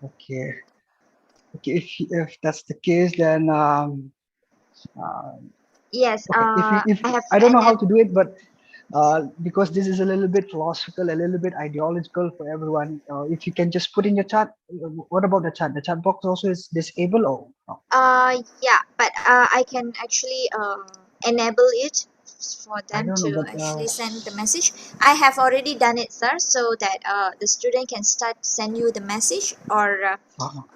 Okay. Okay, if that's the case, then uh, Yes, okay. If I have I don't know how enabled. to do it, but because this is a little bit philosophical, a little bit ideological for everyone, if you can just put in your chat. What about the chat? The chat box also is disabled, or no? Yeah, but I can actually enable it for I them don't know, to but actually send the message. I have already done it, sir, so that the student can start send you the message, or uh,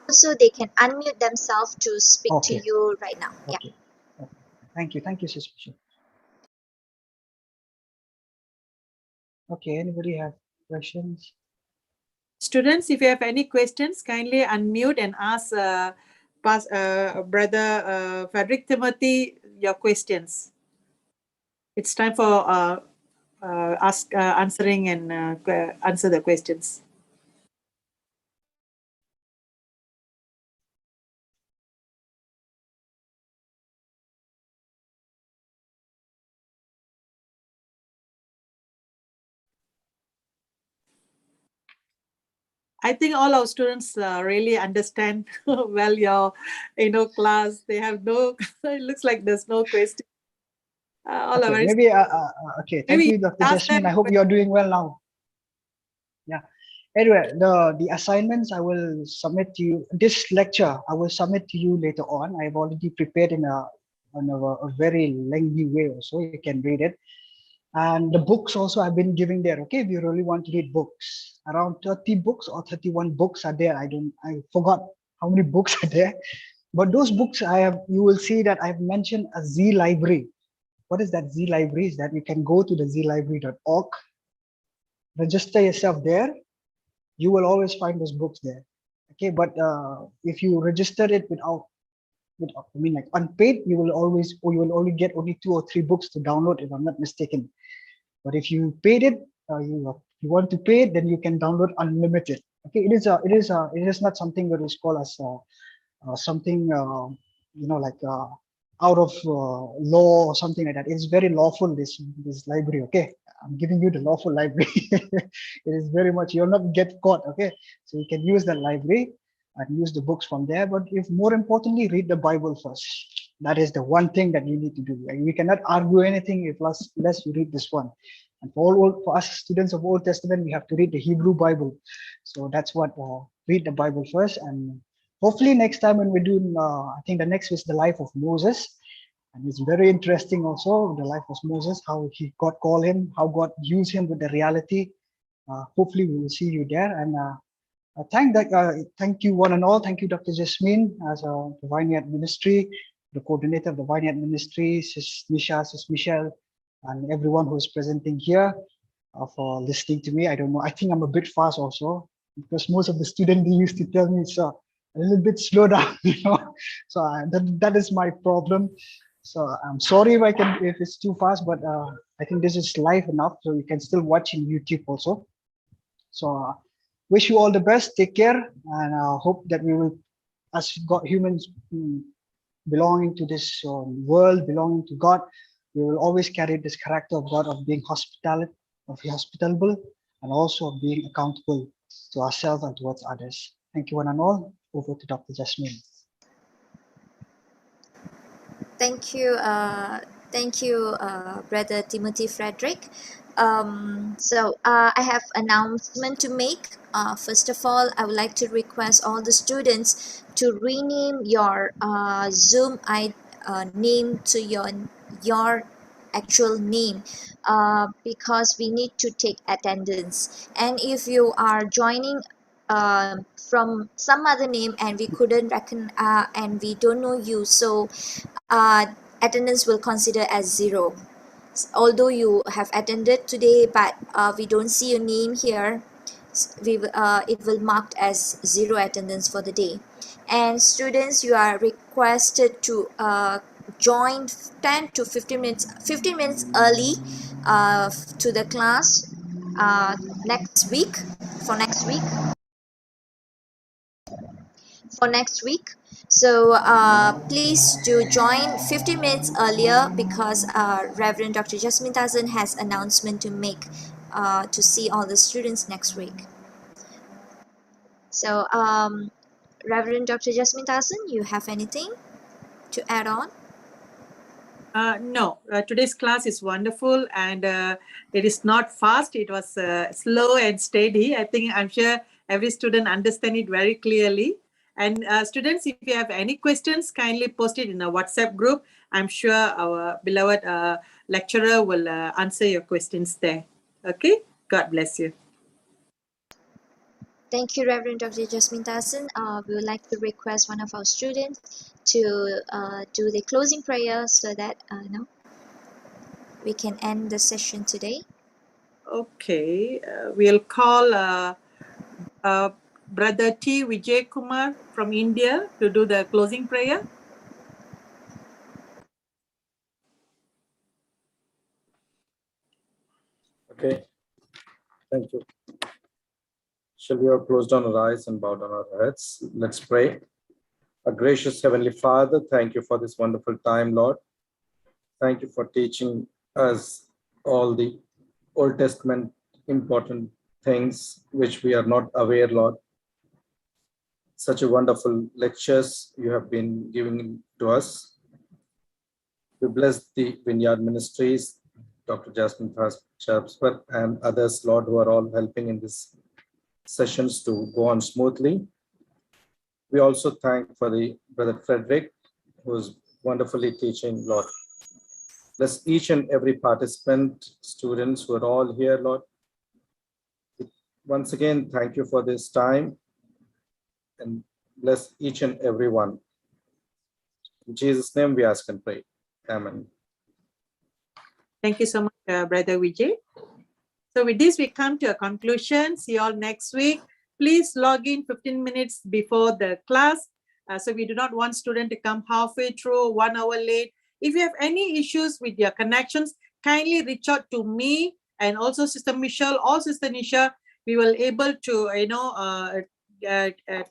also they can unmute themselves to speak to okay, you right now. Yeah. okay, okay. Thank you, Sister. Okay, anybody have questions? Students, if you have any questions, kindly unmute and ask Brother Frederick Timothy your questions. It's time for answering and answer the questions. I think all our students really understand well your, class. They have no. It looks like there's no question. All are Okay, very. maybe okay. Thank Maybe you, Dr. ask Jasmine. them. I hope you're doing well now. Yeah. Anyway, the assignments I will submit to you. This lecture I will submit to you later on. I've already prepared in a very lengthy way, so you can read it. And the books also I've been giving there. Okay, if you really want to read books, around 30 books or 31 books are there. I forgot how many books are there, but those books I have. You will see that I've mentioned a Z library. What is that Z library? Is that you can go to the zlibrary.org, register yourself there. You will always find those books there. Okay, but if you register it without, I mean, like unpaid, you will only get only 2 or 3 books to download, if I'm not mistaken. But if you paid it, you want to pay it, then you can download unlimited. Okay, it is not something that is called as something like out of law or something like that. It's very lawful, this library. Okay, I'm giving you the lawful library. It is very much, you'll not get caught. Okay, so you can use the library and use the books from there. But if more importantly, read the Bible first. That is the one thing that you need to do. Like, we cannot argue anything if unless you read this one. And for us students of Old Testament, we have to read the Hebrew Bible. So that's what, read the Bible first. And hopefully next time when we do, I think the next is the life of Moses. And it's very interesting also, the life of Moses, how God called him, how God used him with the reality. Hopefully we will see you there. And thank you one and all. Thank you, Dr. Jasmine, as the Vineyard Ministry, the coordinator of the Vineyard Ministry, Sis Nisha, Sis Michelle, and everyone who is presenting here for listening to me. I don't know. I think I'm a bit fast also, because most of the students, they used to tell me it's a little bit slow down, So that is my problem. So I'm sorry if it's too fast, but I think this is live enough, so you can still watch in YouTube also. So wish you all the best. Take care, and hope that we will, as God, humans belonging to this world, belonging to God, we will always carry this character of God of being hospitable, and also of being accountable to ourselves and towards others. Thank you one and all. Over to Dr. Jasmine. Thank you, Brother Timothy Frederick. So I have announcement to make. First of all, I would like to request all the students to rename your Zoom name to your actual name, because we need to take attendance. And if you are joining from some other name and we couldn't and we don't know you, so attendance will consider as 0. Although you have attended today, but we don't see your name here, it will marked as 0 attendance for the day. And students, you are requested to join 10 to 15 minutes early to the class next week, for next week. So please do join 15 minutes earlier, because Reverend Dr. Jasmine Tazan has announcement to make to see all the students next week. So Reverend Dr. Jasmine Tazan, you have anything to add on? No, today's class is wonderful, and it is not fast. It was slow and steady. I'm sure every student understand it very clearly. And students, if you have any questions, kindly post it in a WhatsApp group. I'm sure our beloved lecturer will answer your questions there. Okay, God bless you. Thank you, Reverend Dr. Jasmine Tazan. We would like to request one of our students to do the closing prayer, so that we can end the session today. Okay, we'll call Brother T. Vijay Kumar from India to do the closing prayer. Okay, thank you. Shall we have closed down our eyes and bow down our heads? Let's pray. Our gracious Heavenly Father, thank you for this wonderful time, Lord. Thank you for teaching us all the Old Testament important things which we are not aware, Lord. Such a wonderful lectures you have been giving to us. We bless the Vineyard Ministries, Dr. Jasmine Tazan and others, Lord, who are all helping in this sessions to go on smoothly. We also thank for the Brother Frederick, who is wonderfully teaching, Lord. Bless each and every participant, students who are all here, Lord. Once again, thank you for this time, and bless each and every one. In Jesus' name we ask and pray. Amen. Thank you so much, Brother Vijay. So with this, we come to a conclusion. See you all next week. Please log in 15 minutes before the class. So we do not want students to come halfway through, 1 hour late. If you have any issues with your connections, kindly reach out to me and also Sister Michelle or Sister Nisha. We will able to,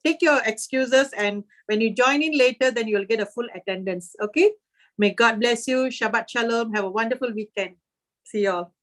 take your excuses, and when you join in later, then you will get a full attendance. Okay. May God bless you. Shabbat Shalom. Have a wonderful weekend. See you all.